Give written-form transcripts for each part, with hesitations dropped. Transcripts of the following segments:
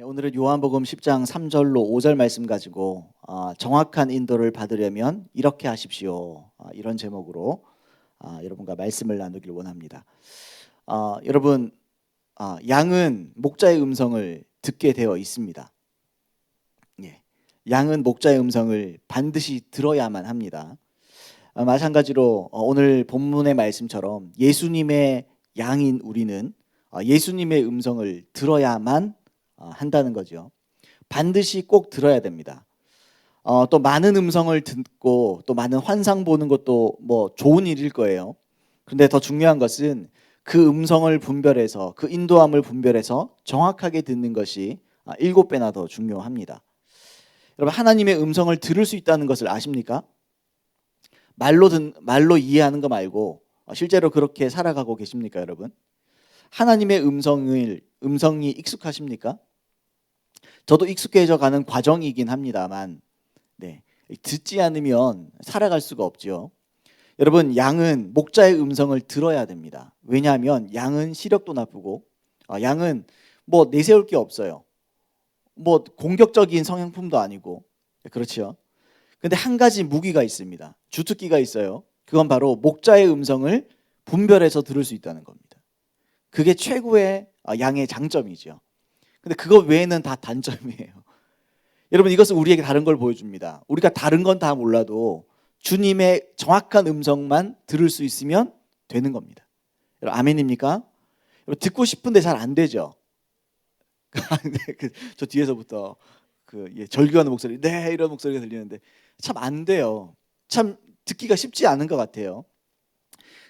오늘은 요한복음 10장 3절로 5절 말씀 가지고 정확한 인도를 받으려면 이렇게 하십시오. 이런 제목으로 여러분과 말씀을 나누길 원합니다. 여러분, 양은 목자의 음성을 듣게 되어 있습니다. 양은 목자의 음성을 반드시 들어야만 합니다. 마찬가지로 오늘 본문의 말씀처럼 예수님의 양인 우리는 예수님의 음성을 들어야만 한다는 거죠. 반드시 꼭 들어야 됩니다. 또 많은 음성을 듣고 또 많은 환상 보는 것도 뭐 좋은 일일 거예요. 그런데 더 중요한 것은 그 음성을 분별해서 그 인도함을 분별해서 정확하게 듣는 것이 7배나 더 중요합니다. 여러분, 하나님의 음성을 들을 수 있다는 것을 아십니까? 말로 이해하는 거 말고 실제로 그렇게 살아가고 계십니까, 여러분? 하나님의 음성이 익숙하십니까? 저도 익숙해져 가는 과정이긴 합니다만, 듣지 않으면 살아갈 수가 없죠. 여러분, 양은 목자의 음성을 들어야 됩니다. 왜냐하면 양은 시력도 나쁘고, 양은 뭐 내세울 게 없어요. 뭐 공격적인 성향품도 아니고, 그렇죠. 근데 한 가지 무기가 있습니다. 주특기가 있어요. 그건 바로 목자의 음성을 분별해서 들을 수 있다는 겁니다. 그게 최고의 양의 장점이죠. 근데 그거 외에는 다 단점이에요. 여러분, 이것은 우리에게 다른 걸 보여줍니다. 우리가 다른 건 다 몰라도 주님의 정확한 음성만 들을 수 있으면 되는 겁니다. 여러분, 아멘입니까? 여러분, 듣고 싶은데 잘 안 되죠. 저 뒤에서부터 절규하는 목소리, 네, 이런 목소리가 들리는데 참 안 돼요. 참 듣기가 쉽지 않은 것 같아요.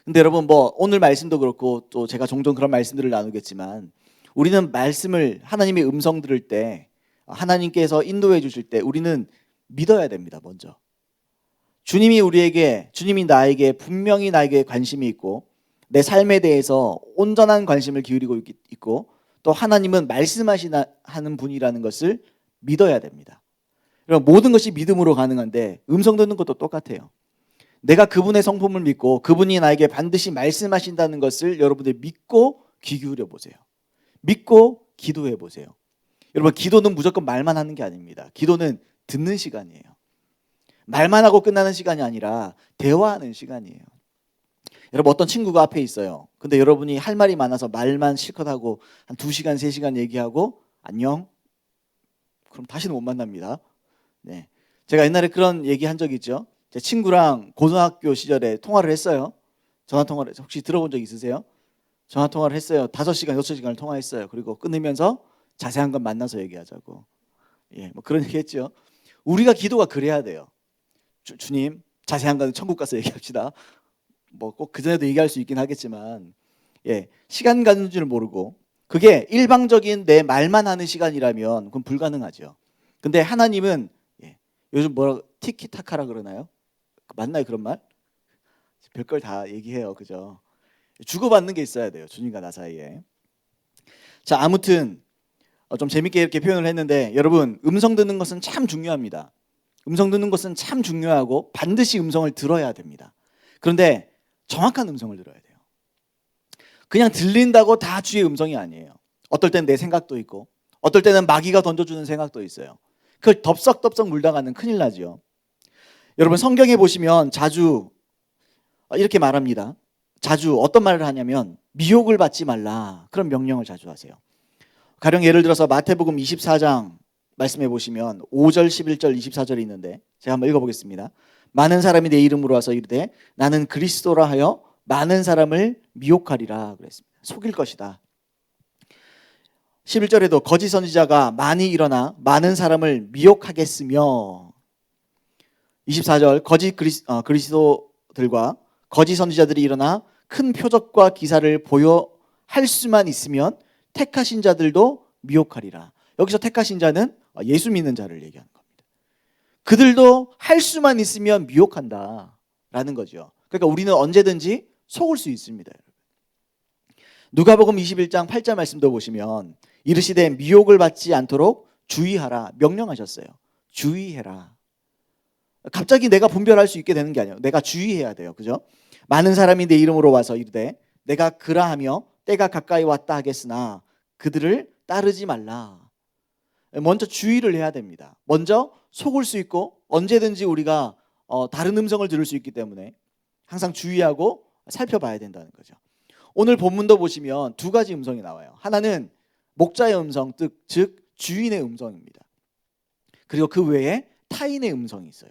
근데 여러분, 뭐 오늘 말씀도 그렇고 또 제가 종종 그런 말씀들을 나누겠지만, 우리는 말씀을, 하나님의 음성 들을 때, 하나님께서 인도해 주실 때 우리는 믿어야 됩니다. 먼저 주님이 나에게 분명히 나에게 관심이 있고 내 삶에 대해서 온전한 관심을 기울이고 있고 또 하나님은 말씀하시는 분이라는 것을 믿어야 됩니다. 모든 것이 믿음으로 가능한데 음성 듣는 것도 똑같아요. 내가 그분의 성품을 믿고 그분이 나에게 반드시 말씀하신다는 것을 여러분들 믿고 귀 기울여 보세요. 믿고 기도해 보세요. 여러분, 기도는 무조건 말만 하는 게 아닙니다. 기도는 듣는 시간이에요. 말만 하고 끝나는 시간이 아니라 대화하는 시간이에요. 여러분, 어떤 친구가 앞에 있어요. 근데 여러분이 할 말이 많아서 말만 실컷 하고 한 2시간, 3시간 얘기하고 안녕? 그럼 다시는 못 만납니다. 제가 옛날에 그런 얘기 한 적이 있죠. 제 친구랑 고등학교 시절에 통화를 했어요. 전화통화를 혹시 들어본 적 있으세요? 전화통화를 했어요. 5시간, 6시간을 통화했어요. 그리고 끊으면서 자세한 건 만나서 얘기하자고. 뭐 그런 얘기 했죠. 우리가 기도가 그래야 돼요. 주님, 자세한 건 천국 가서 얘기합시다. 뭐 꼭 그전에도 얘기할 수 있긴 하겠지만, 시간 가는 줄 모르고 그게 일방적인 내 말만 하는 시간이라면 그건 불가능하죠. 근데 하나님은 요즘 티키타카라 그러나요? 맞나요, 그런 말? 별걸 다 얘기해요. 그죠? 주고받는 게 있어야 돼요. 주님과 나 사이에. 자, 아무튼 좀 재밌게 이렇게 표현을 했는데, 여러분, 음성 듣는 것은 참 중요합니다. 음성 듣는 것은 참 중요하고 반드시 음성을 들어야 됩니다. 그런데 정확한 음성을 들어야 돼요. 그냥 들린다고 다 주의 음성이 아니에요. 어떨 때는 내 생각도 있고 어떨 때는 마귀가 던져주는 생각도 있어요. 그걸 덥석덥석 물다가는 큰일 나죠. 여러분, 성경에 보시면 자주 이렇게 말합니다. 자주 어떤 말을 하냐면 미혹을 받지 말라, 그런 명령을 자주 하세요. 가령 예를 들어서 마태복음 24장 말씀해 보시면 5절, 11절, 24절이 있는데 제가 한번 읽어보겠습니다. 많은 사람이 내 이름으로 와서 이르되 나는 그리스도라 하여 많은 사람을 미혹하리라 그랬습니다. 속일 것이다. 11절에도 거짓 선지자가 많이 일어나 많은 사람을 미혹하겠으며, 24절 거짓 그리스도들과 거짓 선지자들이 일어나 큰 표적과 기사를 보여 할 수만 있으면 택하신 자들도 미혹하리라. 여기서 택하신 자는 예수 믿는 자를 얘기하는 겁니다. 그들도 할 수만 있으면 미혹한다라는 거죠. 그러니까 우리는 언제든지 속을 수 있습니다. 누가복음 21장 8절 말씀도 보시면 이르시되 미혹을 받지 않도록 주의하라 명령하셨어요. 주의해라. 갑자기 내가 분별할 수 있게 되는 게 아니에요. 내가 주의해야 돼요. 그죠? 많은 사람이 내 이름으로 와서 이르되 내가 그라하며 때가 가까이 왔다 하겠으나 그들을 따르지 말라. 먼저 주의를 해야 됩니다. 먼저 속을 수 있고 언제든지 우리가 다른 음성을 들을 수 있기 때문에 항상 주의하고 살펴봐야 된다는 거죠. 오늘 본문도 보시면 두 가지 음성이 나와요. 하나는 목자의 음성, 즉 주인의 음성입니다. 그리고 그 외에 타인의 음성이 있어요.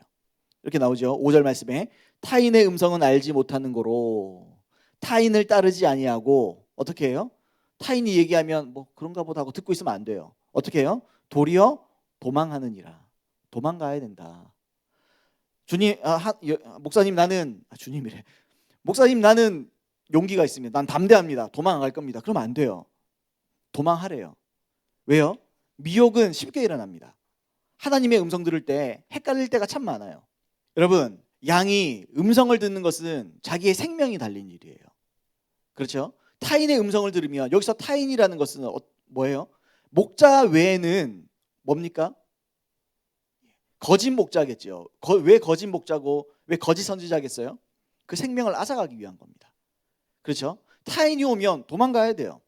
이렇게 나오죠. 5절 말씀에 타인의 음성은 알지 못하는 거로 타인을 따르지 아니하고 어떻게 해요? 타인이 얘기하면 뭐 그런가 보다 하고 듣고 있으면 안 돼요. 어떻게 해요? 도리어 도망하느니라. 도망가야 된다. 목사님 나는 주님이래. 목사님 나는 용기가 있습니다. 난 담대합니다. 도망 안 갈 겁니다. 그러면 안 돼요. 도망하래요. 왜요? 미혹은 쉽게 일어납니다. 하나님의 음성 들을 때 헷갈릴 때가 참 많아요. 여러분, 양이 음성을 듣는 것은 자기의 생명이 달린 일이에요. 그렇죠? 타인의 음성을 들으면 여기서 타인이라는 것은 뭐예요? 목자 외에는 뭡니까? 거짓 목자겠죠. 왜 거짓 목자고 왜 거짓 선지자겠어요? 그 생명을 앗아가기 위한 겁니다. 그렇죠? 타인이 오면 도망가야 돼요.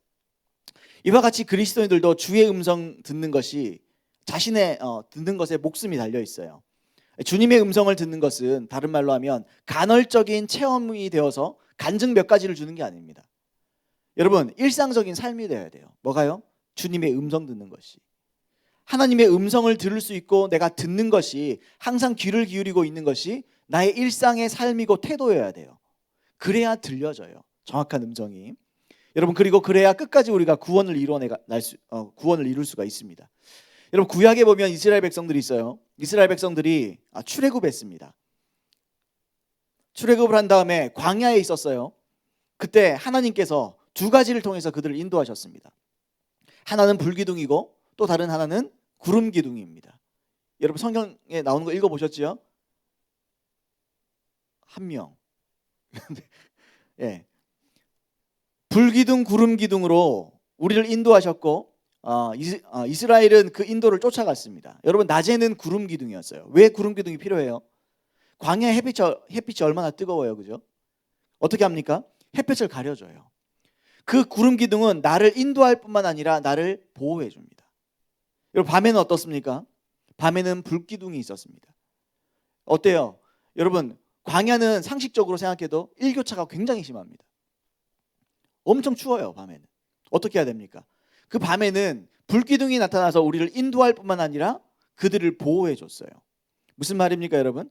이와 같이 그리스도인들도 주의 음성 듣는 것이 자신의 듣는 것에 목숨이 달려 있어요. 주님의 음성을 듣는 것은 다른 말로 하면 간헐적인 체험이 되어서 간증 몇 가지를 주는 게 아닙니다. 여러분, 일상적인 삶이 되어야 돼요. 뭐가요? 주님의 음성 듣는 것이. 하나님의 음성을 들을 수 있고 내가 듣는 것이 항상 귀를 기울이고 있는 것이 나의 일상의 삶이고 태도여야 돼요. 그래야 들려져요. 정확한 음성이. 여러분, 그리고 그래야 끝까지 우리가 구원을 이룰 수가 있습니다. 여러분, 구약에 보면 이스라엘 백성들이 있어요. 이스라엘 백성들이 출애굽했습니다. 출애굽을 한 다음에 광야에 있었어요. 그때 하나님께서 두 가지를 통해서 그들을 인도하셨습니다. 하나는 불기둥이고 또 다른 하나는 구름기둥입니다. 여러분, 성경에 나오는 거 읽어보셨지요? 한 명. 예. 불기둥, 구름기둥으로 우리를 인도하셨고 이스라엘은 그 인도를 쫓아갔습니다. 여러분, 낮에는 구름기둥이었어요. 왜 구름기둥이 필요해요? 광야 햇빛이 얼마나 뜨거워요, 그죠? 어떻게 합니까? 햇볕을 가려줘요. 그 구름기둥은 나를 인도할 뿐만 아니라 나를 보호해 줍니다. 여러분, 밤에는 어떻습니까? 밤에는 불기둥이 있었습니다. 어때요? 여러분, 광야는 상식적으로 생각해도 일교차가 굉장히 심합니다. 엄청 추워요, 밤에는. 어떻게 해야 됩니까? 그 밤에는 불기둥이 나타나서 우리를 인도할 뿐만 아니라 그들을 보호해 줬어요. 무슨 말입니까, 여러분?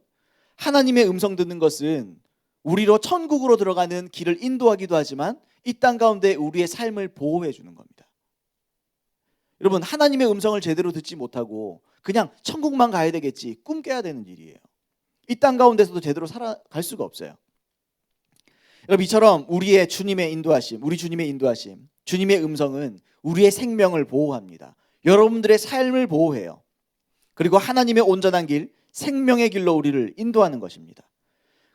하나님의 음성 듣는 것은 우리로 천국으로 들어가는 길을 인도하기도 하지만 이 땅 가운데 우리의 삶을 보호해 주는 겁니다. 여러분, 하나님의 음성을 제대로 듣지 못하고 그냥 천국만 가야 되겠지 꿈 깨야 되는 일이에요. 이 땅 가운데서도 제대로 살아갈 수가 없어요. 여러분, 이처럼 우리 주님의 인도하심, 주님의 음성은 우리의 생명을 보호합니다. 여러분들의 삶을 보호해요. 그리고 하나님의 온전한 길, 생명의 길로 우리를 인도하는 것입니다.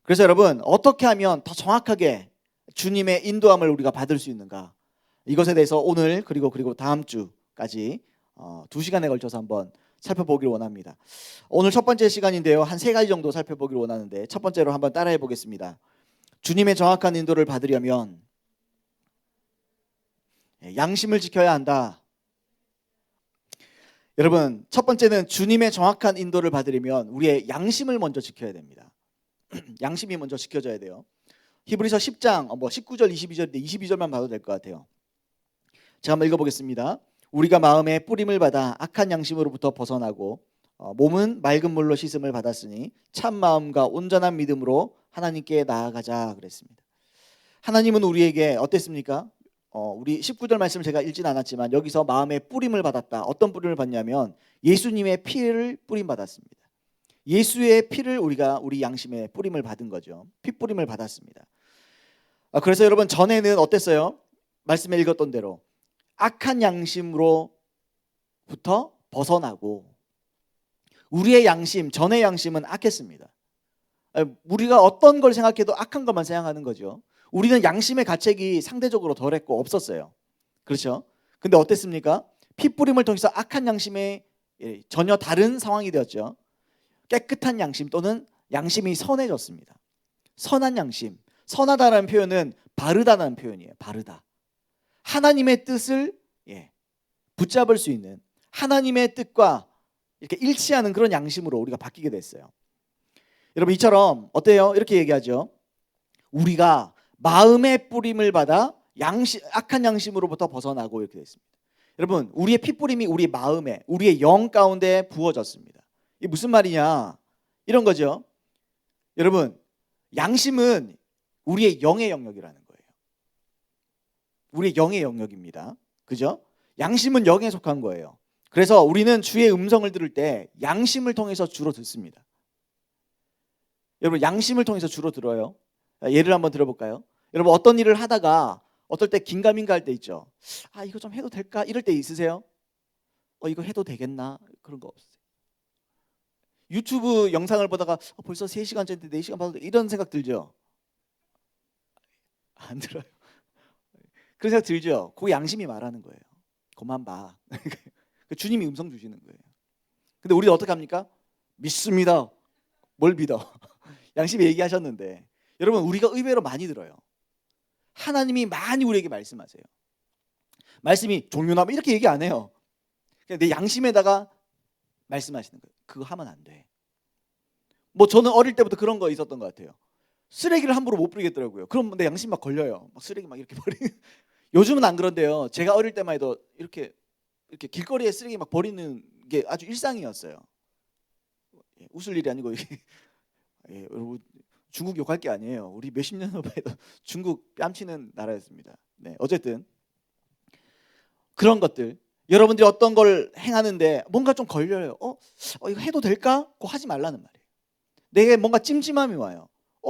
그래서 여러분, 어떻게 하면 더 정확하게 주님의 인도함을 우리가 받을 수 있는가? 이것에 대해서 오늘 그리고 다음 주까지 2시간에 걸쳐서 한번 살펴보기를 원합니다. 오늘 첫 번째 시간인데요. 한 3가지 정도 살펴보기를 원하는데 첫 번째로 한번 따라해 보겠습니다. 주님의 정확한 인도를 받으려면 양심을 지켜야 한다. 여러분, 첫 번째는 주님의 정확한 인도를 받으려면 우리의 양심을 먼저 지켜야 됩니다. 양심이 먼저 지켜져야 돼요. 히브리서 10장 19절 22절인데 22절만 봐도 될 것 같아요. 제가 한번 읽어보겠습니다. 우리가 마음에 뿌림을 받아 악한 양심으로부터 벗어나고 몸은 맑은 물로 씻음을 받았으니 참 마음과 온전한 믿음으로 하나님께 나아가자 그랬습니다. 하나님은 우리에게 어땠습니까? 우리 19절 말씀을 제가 읽진 않았지만 여기서 마음에 뿌림을 받았다. 어떤 뿌림을 받냐면 예수님의 피를 뿌림 받았습니다. 예수의 피를 우리 양심에 뿌림을 받은 거죠. 피 뿌림을 받았습니다. 그래서 여러분, 전에는 어땠어요? 말씀에 읽었던 대로 악한 양심으로부터 벗어나고 우리의 양심, 전의 양심은 악했습니다. 우리가 어떤 걸 생각해도 악한 것만 생각하는 거죠. 우리는 양심의 가책이 상대적으로 덜했고 없었어요. 그렇죠? 근데 어땠습니까? 피 뿌림을 통해서 악한 양심에 전혀 다른 상황이 되었죠. 깨끗한 양심 또는 양심이 선해졌습니다. 선한 양심. 선하다라는 표현은 바르다라는 표현이에요. 바르다. 하나님의 뜻을 붙잡을 수 있는, 하나님의 뜻과 이렇게 일치하는 그런 양심으로 우리가 바뀌게 됐어요. 여러분 이처럼 어때요? 이렇게 얘기하죠. 우리가 마음의 뿌림을 받아 악한 양심으로부터 벗어나고 이렇게 됐습니다. 여러분 우리의 피뿌림이 우리 마음에 우리의 영 가운데 부어졌습니다. 이게 무슨 말이냐 이런 거죠. 여러분 양심은 우리의 영의 영역이라는 거예요. 우리의 영의 영역입니다. 그죠? 양심은 영에 속한 거예요. 그래서 우리는 주의 음성을 들을 때 양심을 통해서 주로 듣습니다. 여러분 양심을 통해서 주로 들어요. 예를 한번 들어볼까요? 여러분 어떤 일을 하다가 어떨 때 긴가민가 할 때 있죠. 아 이거 좀 해도 될까? 이럴 때 있으세요? 이거 해도 되겠나? 그런 거 없어요. 유튜브 영상을 보다가 벌써 3시간째인데 4시간 봐도 이런 생각 들죠? 안 들어요. 그런 생각 들죠? 그거 양심이 말하는 거예요. 그만 봐. 주님이 음성 주시는 거예요. 근데 우리는 어떻게 합니까? 믿습니다. 뭘 믿어? 양심이 얘기하셨는데 여러분 우리가 의외로 많이 들어요. 하나님이 많이 우리에게 말씀하세요. 말씀이 종료나 이렇게 얘기 안 해요. 그냥 내 양심에다가 말씀하시는 거예요. 그거 하면 안 돼. 뭐 저는 어릴 때부터 그런 거 있었던 것 같아요. 쓰레기를 함부로 못 버리겠더라고요. 그럼 내 양심 막 걸려요. 막 쓰레기 막 이렇게 버리. 요즘은 안 그런데요. 제가 어릴 때만 해도 이렇게 길거리에 쓰레기 막 버리는 게 아주 일상이었어요. 웃을 일이 아니고 이게 여러분 중국 욕할 게 아니에요. 우리 몇십 년 전에도 중국 뺨치는 나라였습니다. 네, 어쨌든 그런 것들 여러분들이 어떤 걸 행하는데 뭔가 좀 걸려요. 이거 해도 될까? 그거 하지 말라는 말이에요. 내게 뭔가 찜찜함이 와요.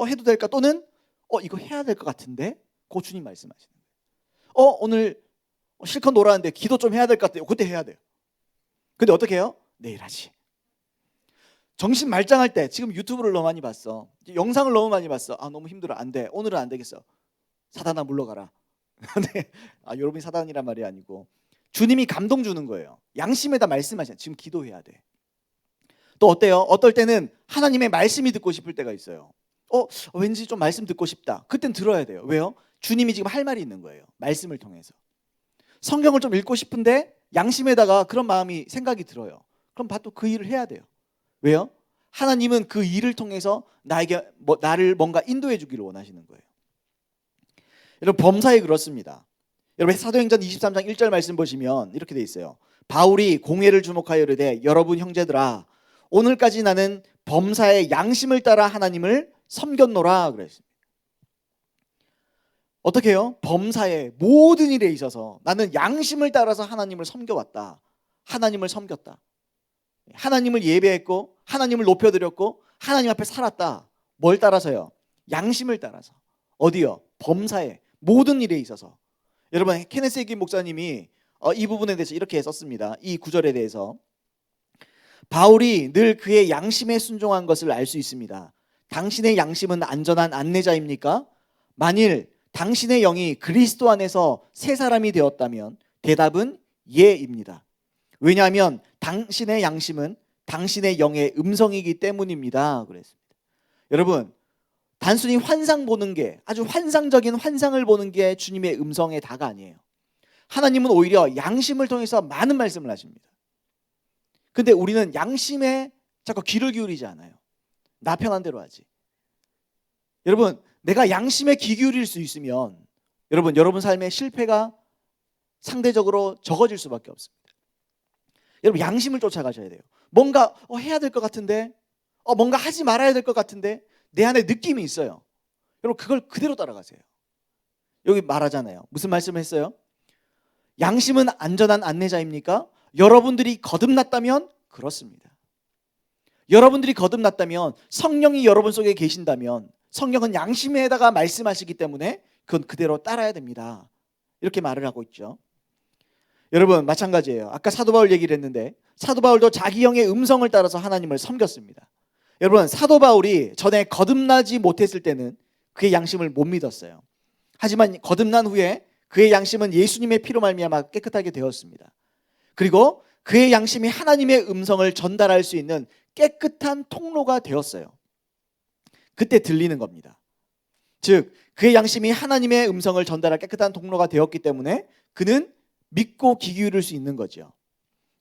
해도 될까? 또는 이거 해야 될 것 같은데? 그거 주님 말씀하시는 거예요. 오늘 실컷 놀았는데 기도 좀 해야 될 것 같아요. 그때 해야 돼요. 근데 어떻게 해요? 내일 하지. 정신 말짱할 때 지금 유튜브를 너무 많이 봤어. 영상을 너무 많이 봤어. 너무 힘들어. 안 돼. 오늘은 안 되겠어. 사단아 물러가라. 네. 여러분이 사단이란 말이 아니고 주님이 감동 주는 거예요. 양심에다 말씀하시는. 지금 기도해야 돼. 또 어때요? 어떨 때는 하나님의 말씀이 듣고 싶을 때가 있어요. 왠지 좀 말씀 듣고 싶다. 그땐 들어야 돼요. 왜요? 주님이 지금 할 말이 있는 거예요. 말씀을 통해서. 성경을 좀 읽고 싶은데 양심에다가 그런 마음이 생각이 들어요. 그럼 또 그 일을 해야 돼요. 왜요? 하나님은 그 일을 통해서 나를 뭔가 인도해 주기를 원하시는 거예요. 여러분 범사에 그렇습니다. 여러분 사도행전 23장 1절 말씀 보시면 이렇게 돼 있어요. 바울이 공회를 주목하여 이르되 여러분 형제들아 오늘까지 나는 범사의 양심을 따라 하나님을 섬겼노라 그랬습니다. 어떻게 해요? 범사의 모든 일에 있어서 나는 양심을 따라서 하나님을 섬겨왔다. 하나님을 섬겼다. 하나님을 예배했고 하나님을 높여드렸고 하나님 앞에 살았다. 뭘 따라서요? 양심을 따라서. 어디요? 범사의 모든 일에 있어서. 여러분 케네스 해긴 목사님이 이 부분에 대해서 이렇게 썼습니다. 이 구절에 대해서 바울이 늘 그의 양심에 순종한 것을 알 수 있습니다. 당신의 양심은 안전한 안내자입니까? 만일 당신의 영이 그리스도 안에서 새 사람이 되었다면 대답은 예입니다. 왜냐하면 당신의 양심은 당신의 영의 음성이기 때문입니다. 그랬습니다. 여러분 단순히 환상 보는 게 아주 환상적인 환상을 보는 게 주님의 음성의 다가 아니에요. 하나님은 오히려 양심을 통해서 많은 말씀을 하십니다. 근데 우리는 양심에 자꾸 귀를 기울이지 않아요. 나 편한 대로 하지. 여러분 내가 양심에 귀 기울일 수 있으면 여러분 삶의 실패가 상대적으로 적어질 수밖에 없습니다. 여러분 양심을 쫓아가셔야 돼요. 뭔가 해야 될 것 같은데 뭔가 하지 말아야 될 것 같은데 내 안에 느낌이 있어요. 여러분 그걸 그대로 따라가세요. 여기 말하잖아요. 무슨 말씀을 했어요? 양심은 안전한 안내자입니까? 여러분들이 거듭났다면 그렇습니다. 여러분들이 거듭났다면 성령이 여러분 속에 계신다면 성령은 양심에다가 말씀하시기 때문에 그건 그대로 따라야 됩니다. 이렇게 말을 하고 있죠. 여러분 마찬가지예요. 아까 사도 바울 얘기를 했는데 사도 바울도 자기 영의 음성을 따라서 하나님을 섬겼습니다. 여러분 사도 바울이 전에 거듭나지 못했을 때는 그의 양심을 못 믿었어요. 하지만 거듭난 후에 그의 양심은 예수님의 피로 말미암아 깨끗하게 되었습니다. 그리고 그의 양심이 하나님의 음성을 전달할 수 있는 깨끗한 통로가 되었어요. 그때 들리는 겁니다. 즉 그의 양심이 하나님의 음성을 전달할 깨끗한 통로가 되었기 때문에 그는 믿고 귀 기울일 수 있는 거죠.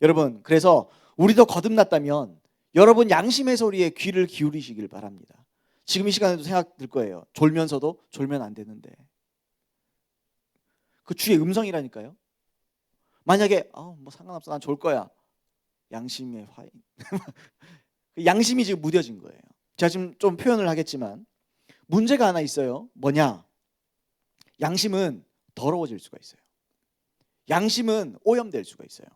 여러분, 그래서 우리도 거듭났다면 여러분 양심의 소리에 귀를 기울이시길 바랍니다. 지금 이 시간에도 생각 들 거예요. 졸면서도 졸면 안 되는데. 그 주의 음성이라니까요. 만약에 뭐 상관없어, 난 졸 거야. 양심의 화인. 양심이 지금 무뎌진 거예요. 제가 지금 좀 표현을 하겠지만 문제가 하나 있어요. 뭐냐? 양심은 더러워질 수가 있어요. 양심은 오염될 수가 있어요.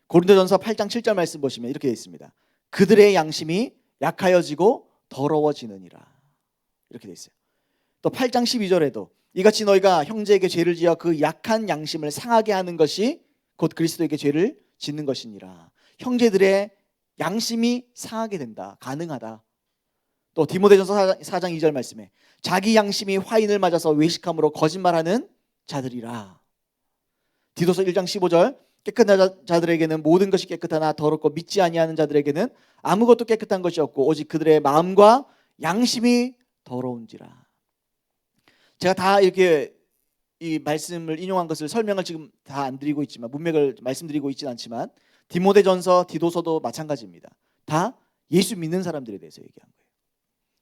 고린도전서 8장 7절 말씀 보시면 이렇게 되어 있습니다. 그들의 양심이 약하여지고 더러워지느니라. 이렇게 되어 있어요. 또 8장 12절에도 이같이 너희가 형제에게 죄를 지어 그 약한 양심을 상하게 하는 것이 곧 그리스도에게 죄를 짓는 것이니라. 형제들의 양심이 상하게 된다. 가능하다. 또 디모데전서 4장 2절 말씀에 자기 양심이 화인을 맞아서 외식함으로 거짓말하는 자들이라. 디도서 1장 15절 깨끗한 자들에게는 모든 것이 깨끗하나 더럽고 믿지 아니하는 자들에게는 아무것도 깨끗한 것이 없고 오직 그들의 마음과 양심이 더러운지라. 제가 다 이렇게 이 말씀을 인용한 것을 설명을 지금 다 안 드리고 있지만, 문맥을 말씀드리고 있지는 않지만 디모데전서, 디도서도 마찬가지입니다. 다 예수 믿는 사람들에 대해서 얘기한 거예요.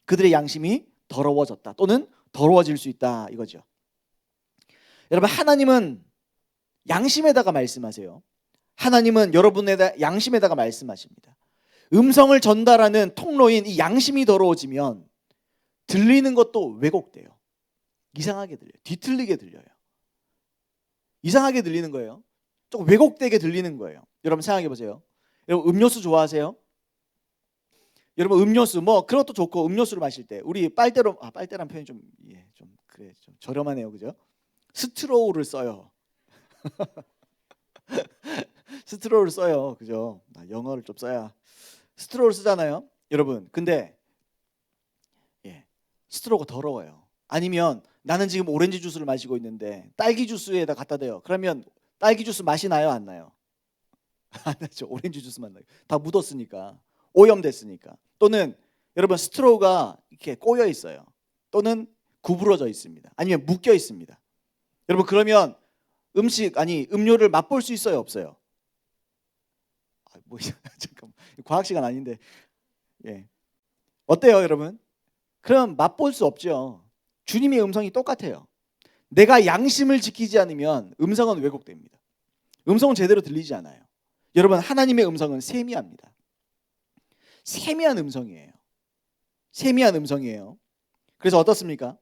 그들의 양심이 더러워졌다 또는 더러워질 수 있다 이거죠. 여러분, 하나님은 양심에다가 말씀하세요. 하나님은 여러분의 양심에다가 말씀하십니다. 음성을 전달하는 통로인 이 양심이 더러워지면 들리는 것도 왜곡돼요. 이상하게 들려요. 뒤틀리게 들려요. 이상하게 들리는 거예요. 조금 왜곡되게 들리는 거예요. 여러분 생각해 보세요. 여러분 음료수 좋아하세요? 여러분 음료수 뭐 그것도 좋고, 음료수를 마실 때 우리 빨대란 표현이 좀 그래 좀 저렴하네요, 그죠? 스트로우를 써요. 스트로우를 써요, 그죠? 영어를 좀 써야 스트로우를 쓰잖아요, 여러분. 근데 스트로우가 더러워요. 아니면 나는 지금 오렌지 주스를 마시고 있는데 딸기 주스에다 갖다 대요. 그러면 딸기 주스 맛이 나요, 안 나요? 안 나죠. 오렌지 주스만 나요. 다 묻었으니까, 오염됐으니까. 또는 여러분 스트로우가 이렇게 꼬여 있어요. 또는 구부러져 있습니다. 아니면 묶여 있습니다. 여러분 그러면 음료를 맛볼 수 있어요, 없어요? 잠깐만, 과학 시간 아닌데. 어때요, 여러분? 그럼 맛볼 수 없죠. 주님의 음성이 똑같아요. 내가 양심을 지키지 않으면 음성은 왜곡됩니다. 음성은 제대로 들리지 않아요. 여러분, 하나님의 음성은 세미합니다. 세미한 음성이에요. 세미한 음성이에요. 그래서 어떻습니까?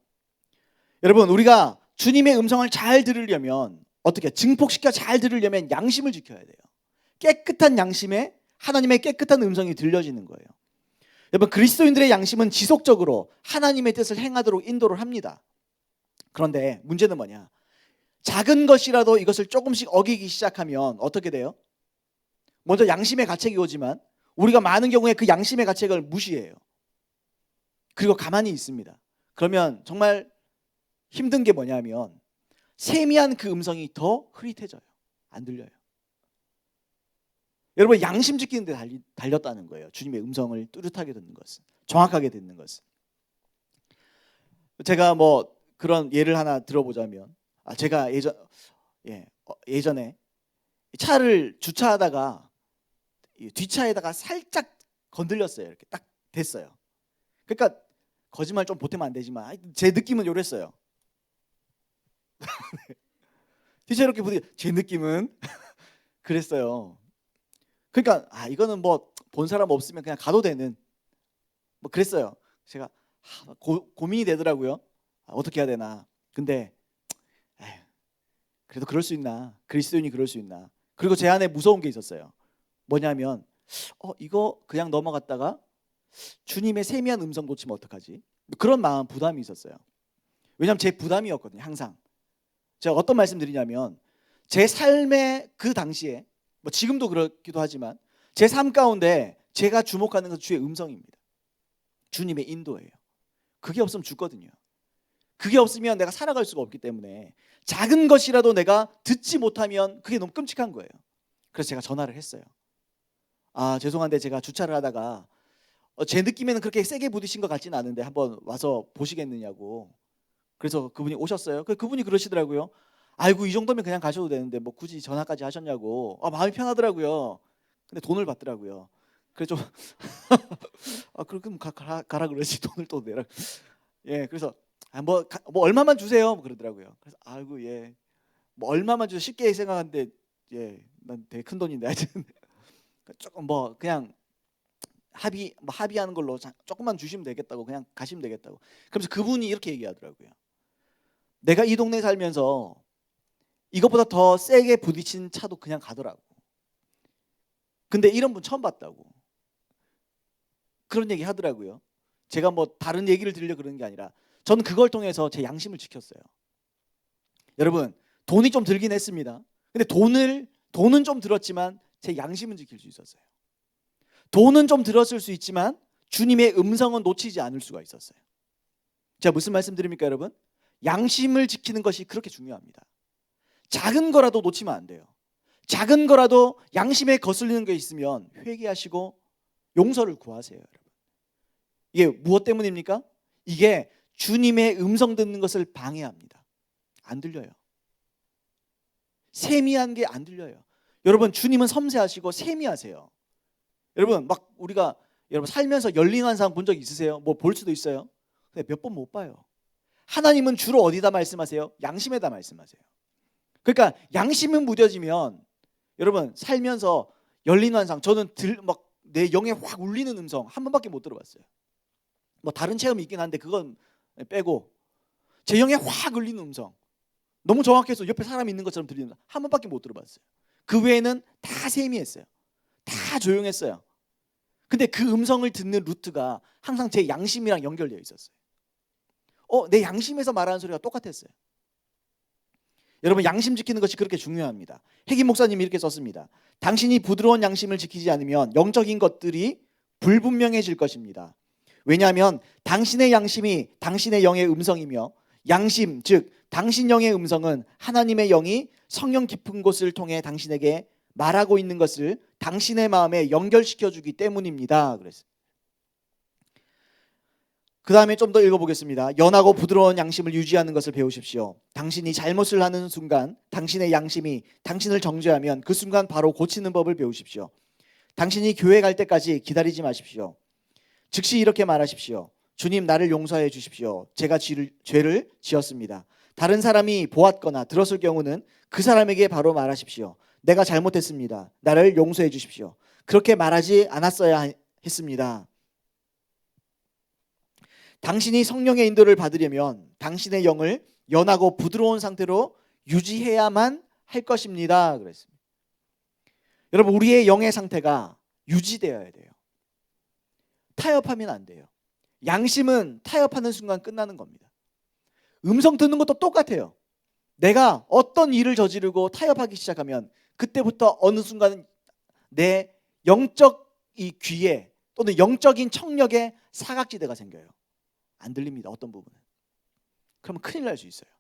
여러분, 우리가 주님의 음성을 잘 들으려면 어떻게 증폭시켜 잘 들으려면 양심을 지켜야 돼요. 깨끗한 양심에 하나님의 깨끗한 음성이 들려지는 거예요. 여러분, 그리스도인들의 양심은 지속적으로 하나님의 뜻을 행하도록 인도를 합니다. 그런데 문제는 뭐냐? 작은 것이라도 이것을 조금씩 어기기 시작하면 어떻게 돼요? 먼저 양심의 가책이 오지만 우리가 많은 경우에 그 양심의 가책을 무시해요. 그리고 가만히 있습니다. 그러면 정말 힘든 게 뭐냐면 세미한 그 음성이 더 흐릿해져요. 안 들려요. 여러분, 양심 지키는 데 달렸다는 거예요. 주님의 음성을 뚜렷하게 듣는 것은, 정확하게 듣는 것은. 제가 뭐 그런 예를 하나 들어보자면, 제가 예전에 차를 주차하다가 뒷차에다가 살짝 건들렸어요. 이렇게 딱 됐어요. 그러니까 거짓말 좀 보태면 안 되지만 제 느낌은 요랬어요. 뒷차 이렇게 부딪혀, 제 느낌은 그랬어요. 그러니까 이거는 뭐 본 사람 없으면 그냥 가도 되는, 뭐 그랬어요. 제가 고민이 되더라고요. 어떻게 해야 되나. 근데 그래도 그럴 수 있나, 그리스도인이 그럴 수 있나. 그리고 제 안에 무서운 게 있었어요. 뭐냐면 이거 그냥 넘어갔다가 주님의 세미한 음성 놓치면 어떡하지? 그런 마음, 부담이 있었어요. 왜냐하면 제 부담이었거든요. 항상 제가 어떤 말씀 드리냐면, 제 삶의 그 당시에, 뭐 지금도 그렇기도 하지만 제 삶 가운데 제가 주목하는 건 주의 음성입니다. 주님의 인도예요. 그게 없으면 죽거든요. 그게 없으면 내가 살아갈 수가 없기 때문에 작은 것이라도 내가 듣지 못하면 그게 너무 끔찍한 거예요. 그래서 제가 전화를 했어요. 죄송한데 제가 주차를 하다가 제 느낌에는 그렇게 세게 부딪힌 것 같지는 않은데 한번 와서 보시겠느냐고. 그래서 그분이 오셨어요. 그분이 그러시더라고요. 아이고 이 정도면 그냥 가셔도 되는데 뭐 굳이 전화까지 하셨냐고. 마음이 편하더라고요. 근데 돈을 받더라고요. 그래서 좀 그럼 가라 그러지 돈을 또 내라. 예, 그래서 뭐 얼마만 주세요 뭐 그러더라고요. 그래서 아이고 예, 뭐 얼마만 주세요 쉽게 생각하는데 예, 난 되게 큰 돈인데 하여튼 조금 뭐 그냥 합의하는 걸로 조금만 주시면 되겠다고 그냥 가시면 되겠다고. 그러면서 그분이 이렇게 얘기하더라고요. 내가 이 동네 살면서 이것보다 더 세게 부딪힌 차도 그냥 가더라고. 근데 이런 분 처음 봤다고. 그런 얘기 하더라고요. 제가 뭐 다른 얘기를 들으려 그러는 게 아니라 저는 그걸 통해서 제 양심을 지켰어요. 여러분, 돈이 좀 들긴 했습니다. 근데 돈은 좀 들었지만 제 양심은 지킬 수 있었어요. 돈은 좀 들었을 수 있지만 주님의 음성은 놓치지 않을 수가 있었어요. 제가 무슨 말씀 드립니까, 여러분? 양심을 지키는 것이 그렇게 중요합니다. 작은 거라도 놓치면 안 돼요. 작은 거라도 양심에 거슬리는 게 있으면 회개하시고 용서를 구하세요, 여러분. 이게 무엇 때문입니까? 이게 주님의 음성 듣는 것을 방해합니다. 안 들려요. 세미한 게 안 들려요. 여러분, 주님은 섬세하시고 세미하세요. 여러분, 우리가 여러분 살면서 열린 환상 본 적 있으세요? 뭐 볼 수도 있어요. 근데 몇 번 못 봐요. 하나님은 주로 어디다 말씀하세요? 양심에다 말씀하세요. 그러니까 양심은 무뎌지면 여러분 살면서 열린 환상, 저는 내 영에 확 울리는 음성 한 번밖에 못 들어봤어요. 뭐 다른 체험이 있긴 한데 그건 빼고 제 영에 확 울리는 음성, 너무 정확해서 옆에 사람이 있는 것처럼 들리는 음성 한 번밖에 못 들어봤어요. 그 외에는 다 세미했어요. 다 조용했어요. 근데 그 음성을 듣는 루트가 항상 제 양심이랑 연결되어 있었어요. 내 양심에서 말하는 소리가 똑같았어요. 여러분, 양심 지키는 것이 그렇게 중요합니다. 핵임 목사님이 이렇게 썼습니다. 당신이 부드러운 양심을 지키지 않으면 영적인 것들이 불분명해질 것입니다. 왜냐하면 당신의 양심이 당신의 영의 음성이며 양심, 즉 당신 영의 음성은 하나님의 영이 성령 깊은 곳을 통해 당신에게 말하고 있는 것을 당신의 마음에 연결시켜주기 때문입니다. 그랬어요. 그 다음에 좀 더 읽어보겠습니다. 연하고 부드러운 양심을 유지하는 것을 배우십시오. 당신이 잘못을 하는 순간 당신의 양심이 당신을 정죄하면 그 순간 바로 고치는 법을 배우십시오. 당신이 교회 갈 때까지 기다리지 마십시오. 즉시 이렇게 말하십시오. 주님, 나를 용서해 주십시오. 제가 죄를 지었습니다. 다른 사람이 보았거나 들었을 경우는 그 사람에게 바로 말하십시오. 내가 잘못했습니다. 나를 용서해 주십시오. 그렇게 말하지 않았어야 했습니다. 당신이 성령의 인도를 받으려면 당신의 영을 연하고 부드러운 상태로 유지해야만 할 것입니다. 그랬습니다. 여러분, 우리의 영의 상태가 유지되어야 돼요. 타협하면 안 돼요. 양심은 타협하는 순간 끝나는 겁니다. 음성 듣는 것도 똑같아요. 내가 어떤 일을 저지르고 타협하기 시작하면 그때부터 어느 순간 내 영적 귀에 또는 영적인 청력에 사각지대가 생겨요. 안 들립니다. 어떤 부분은. 그러면 큰일 날 수 있어요.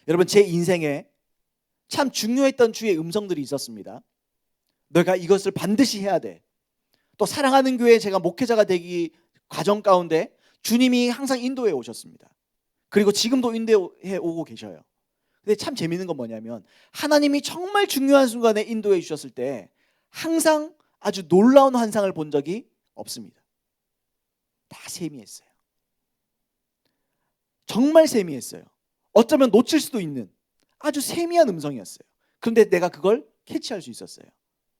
여러분, 제 인생에 참 중요했던 주의 음성들이 있었습니다. 너가 이것을 반드시 해야 돼. 또 사랑하는 교회에 제가 목회자가 되기 과정 가운데 주님이 항상 인도해 오셨습니다. 그리고 지금도 인도해 오고 계셔요. 근데 참 재밌는 건 뭐냐면 하나님이 정말 중요한 순간에 인도해 주셨을 때 항상 아주 놀라운 환상을 본 적이 없습니다. 다 세미했어요. 정말 세미했어요. 어쩌면 놓칠 수도 있는 아주 세미한 음성이었어요. 그런데 내가 그걸 캐치할 수 있었어요.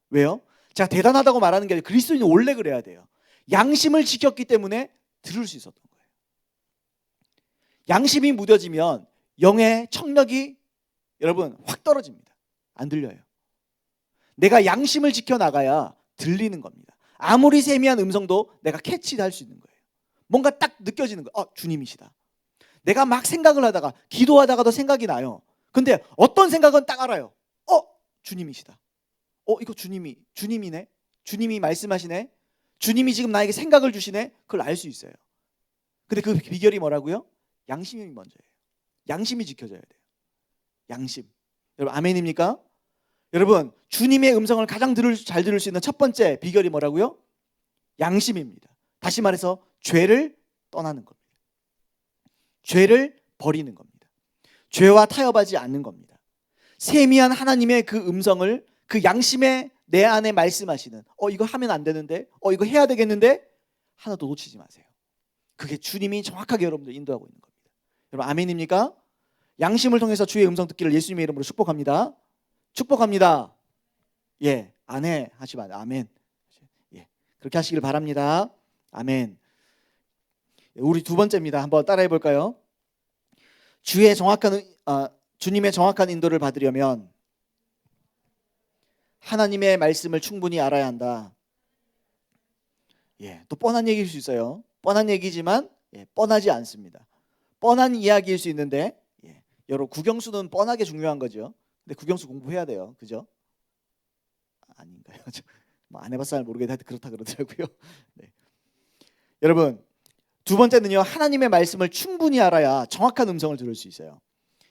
왜요? 제가 대단하다고 말하는 게 아니라 그리스도인은 원래 그래야 돼요. 양심을 지켰기 때문에 들을 수 있었던 거예요. 양심이 무뎌지면 영의 청력이 여러분 확 떨어집니다. 안 들려요. 내가 양심을 지켜나가야 들리는 겁니다. 아무리 세미한 음성도 내가 캐치할 수 있는 거예요. 뭔가 딱 느껴지는 거예요. 주님이시다. 내가 막 생각을 하다가 기도하다가도 생각이 나요. 근데 어떤 생각은 딱 알아요. 주님이시다. 이거 주님이네. 주님이 말씀하시네. 주님이 지금 나에게 생각을 주시네. 그걸 알 수 있어요. 근데 그 비결이 뭐라고요? 양심이 먼저예요. 양심이 지켜져야 돼요. 양심. 여러분 아멘입니까? 여러분 주님의 음성을 가장 잘 들을 수 있는 첫 번째 비결이 뭐라고요? 양심입니다. 다시 말해서 죄를 떠나는 겁니다. 죄를 버리는 겁니다. 죄와 타협하지 않는 겁니다. 세미한 하나님의 그 음성을 그 양심에 내 안에 말씀하시는 이거 하면 안 되는데 이거 해야 되겠는데 하나도 놓치지 마세요. 그게 주님이 정확하게 여러분들 인도하고 있는 겁니다. 여러분 아멘입니까? 양심을 통해서 주의 음성 듣기를 예수님의 이름으로 축복합니다. 축복합니다. 예, 아멘 하시면 아멘. 예, 그렇게 하시길 바랍니다. 아멘. 우리 두 번째입니다. 한번 따라해 볼까요? 주님의 정확한 인도를 받으려면 하나님의 말씀을 충분히 알아야 한다. 예, 또 뻔한 얘기일 수 있어요. 뻔한 얘기지만 뻔하지 않습니다. 뻔한 이야기일 수 있는데 여러분 국영수는 뻔하게 중요한 거죠. 근데 국영수 공부해야 돼요. 그죠? 아닌가요? 뭐 안 해봤어 잘 모르겠는데 하여튼 그렇다 그러더라고요. 네. 여러분 두 번째는요. 하나님의 말씀을 충분히 알아야 정확한 음성을 들을 수 있어요.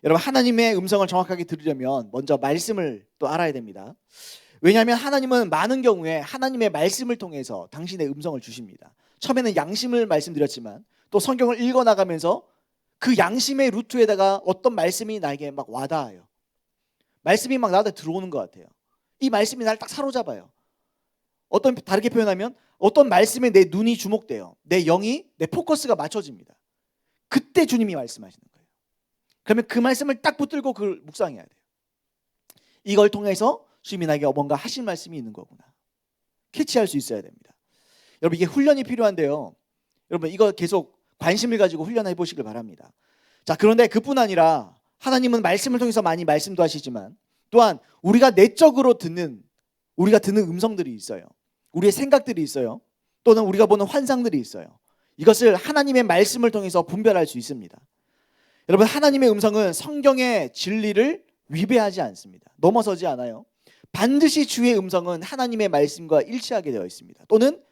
여러분 하나님의 음성을 정확하게 들으려면 먼저 말씀을 또 알아야 됩니다. 왜냐하면 하나님은 많은 경우에 하나님의 말씀을 통해서 당신의 음성을 주십니다. 처음에는 양심을 말씀드렸지만 또 성경을 읽어나가면서 그 양심의 루트에다가 어떤 말씀이 나에게 막 와닿아요. 말씀이 막 나한테 들어오는 것 같아요. 이 말씀이 나를 딱 사로잡아요. 다르게 표현하면 어떤 말씀에 내 눈이 주목돼요. 내 영이 내 포커스가 맞춰집니다. 그때 주님이 말씀하시는 거예요. 그러면 그 말씀을 딱 붙들고 그걸 묵상해야 돼요. 이걸 통해서 주님이 나에게 뭔가 하실 말씀이 있는 거구나. 캐치할 수 있어야 됩니다. 여러분 이게 훈련이 필요한데요. 여러분 이거 계속 관심을 가지고 훈련해 보시길 바랍니다. 자, 그런데 그뿐 아니라 하나님은 말씀을 통해서 많이 말씀도 하시지만 또한 우리가 듣는 음성들이 있어요. 우리의 생각들이 있어요. 또는 우리가 보는 환상들이 있어요. 이것을 하나님의 말씀을 통해서 분별할 수 있습니다. 여러분 하나님의 음성은 성경의 진리를 위배하지 않습니다. 넘어서지 않아요. 반드시 주의 음성은 하나님의 말씀과 일치하게 되어 있습니다. 또는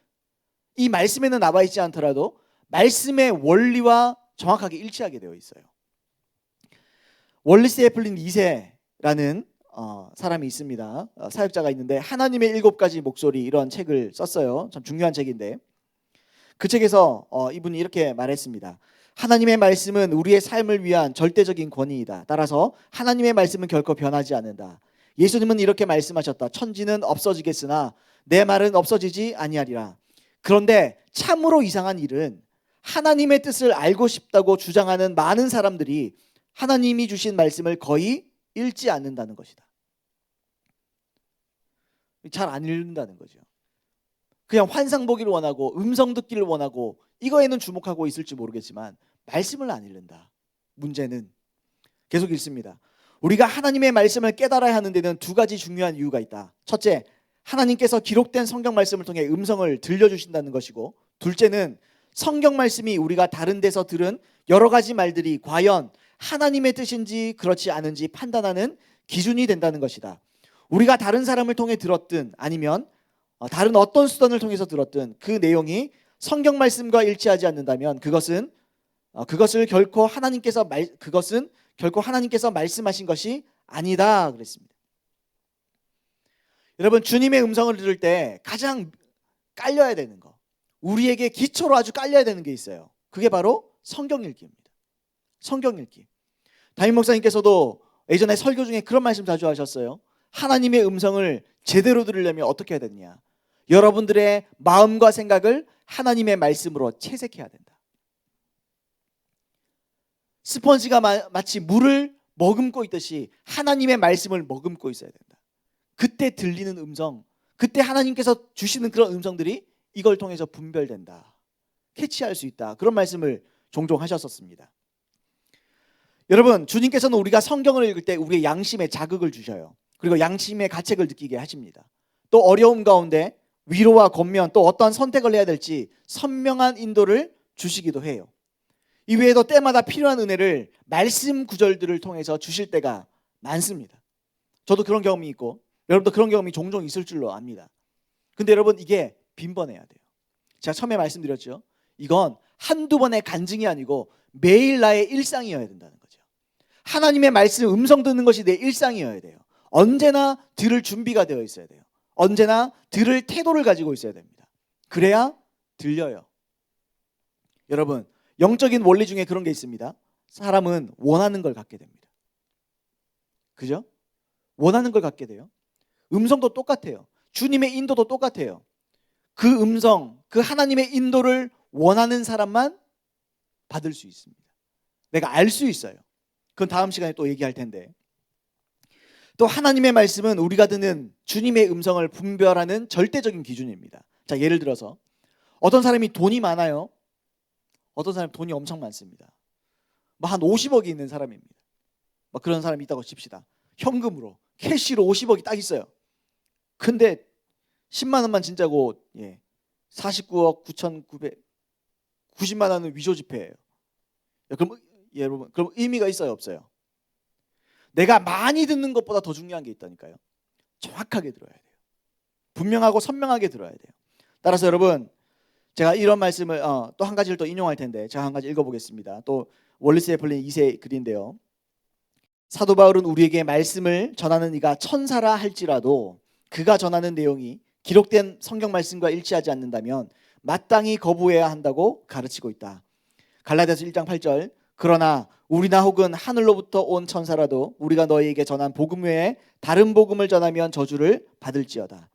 이 말씀에는 나와 있지 않더라도 말씀의 원리와 정확하게 일치하게 되어 있어요. 월리스 애플린 2세라는 사람이 있습니다. 사역자가 있는데 하나님의 7가지 목소리 이런 책을 썼어요. 참 중요한 책인데 그 책에서 이분이 이렇게 말했습니다. 하나님의 말씀은 우리의 삶을 위한 절대적인 권위이다. 따라서 하나님의 말씀은 결코 변하지 않는다. 예수님은 이렇게 말씀하셨다. 천지는 없어지겠으나 내 말은 없어지지 아니하리라. 그런데 참으로 이상한 일은 하나님의 뜻을 알고 싶다고 주장하는 많은 사람들이 하나님이 주신 말씀을 거의 읽지 않는다는 것이다. 잘 안 읽는다는 거죠. 그냥 환상 보기를 원하고 음성 듣기를 원하고 이거에는 주목하고 있을지 모르겠지만 말씀을 안 읽는다. 문제는 계속 읽습니다. 우리가 하나님의 말씀을 깨달아야 하는 데는 2가지 중요한 이유가 있다. 첫째, 하나님께서 기록된 성경 말씀을 통해 음성을 들려주신다는 것이고, 둘째는 성경 말씀이 우리가 다른 데서 들은 여러 가지 말들이 과연 하나님의 뜻인지 그렇지 않은지 판단하는 기준이 된다는 것이다. 우리가 다른 사람을 통해 들었든 아니면 다른 어떤 수단을 통해서 들었든 그 내용이 성경 말씀과 일치하지 않는다면 그것은 결코 하나님께서 말씀하신 것이 아니다 그랬습니다. 여러분 주님의 음성을 들을 때 가장 깔려야 되는 거, 우리에게 기초로 아주 깔려야 되는 게 있어요. 그게 바로 성경 읽기입니다. 성경 읽기. 담임 목사님께서도 예전에 설교 중에 그런 말씀 자주 하셨어요. 하나님의 음성을 제대로 들으려면 어떻게 해야 되느냐? 여러분들의 마음과 생각을 하나님의 말씀으로 채색해야 된다. 스펀지가 마치 물을 머금고 있듯이 하나님의 말씀을 머금고 있어야 된다. 그때 들리는 음성, 그때 하나님께서 주시는 그런 음성들이 이걸 통해서 분별된다. 캐치할 수 있다. 그런 말씀을 종종 하셨었습니다. 여러분, 주님께서는 우리가 성경을 읽을 때 우리의 양심에 자극을 주셔요. 그리고 양심의 가책을 느끼게 하십니다. 또 어려움 가운데 위로와 권면, 또 어떠한 선택을 해야 될지 선명한 인도를 주시기도 해요. 이외에도 때마다 필요한 은혜를 말씀 구절들을 통해서 주실 때가 많습니다. 저도 그런 경험이 있고 여러분도 그런 경험이 종종 있을 줄로 압니다. 근데 여러분 이게 빈번해야 돼요. 제가 처음에 말씀드렸죠. 이건 한두 번의 간증이 아니고 매일 나의 일상이어야 된다는 거죠. 하나님의 말씀 음성 듣는 것이 내 일상이어야 돼요. 언제나 들을 준비가 되어 있어야 돼요. 언제나 들을 태도를 가지고 있어야 됩니다. 그래야 들려요. 여러분 영적인 원리 중에 그런 게 있습니다. 사람은 원하는 걸 갖게 됩니다. 그죠? 원하는 걸 갖게 돼요. 음성도 똑같아요. 주님의 인도도 똑같아요. 그 음성, 그 하나님의 인도를 원하는 사람만 받을 수 있습니다. 내가 알 수 있어요. 그건 다음 시간에 또 얘기할 텐데. 또 하나님의 말씀은 우리가 듣는 주님의 음성을 분별하는 절대적인 기준입니다. 자, 예를 들어서 어떤 사람이 돈이 많아요. 어떤 사람이 돈이 엄청 많습니다. 뭐 한 50억이 있는 사람입니다. 뭐 그런 사람이 있다고 칩시다. 현금으로 캐시로 50억이 딱 있어요. 근데 10만 원만 진짜고 49억 9,990만 원은 위조 지폐예요. 그럼 여러분, 그럼 의미가 있어요, 없어요? 내가 많이 듣는 것보다 더 중요한 게 있다니까요. 정확하게 들어야 돼요. 분명하고 선명하게 들어야 돼요. 따라서 여러분, 제가 이런 말씀을 또 한 가지를 또 인용할 텐데 제가 한 가지 읽어보겠습니다. 또 월리스 애플린 2세 글인데요. 사도 바울은 우리에게 말씀을 전하는 이가 천사라 할지라도 그가 전하는 내용이 기록된 성경 말씀과 일치하지 않는다면 마땅히 거부해야 한다고 가르치고 있다. 갈라디아서 1장 8절 그러나 우리나 혹은 하늘로부터 온 천사라도 우리가 너희에게 전한 복음 외에 다른 복음을 전하면 저주를 받을지어다.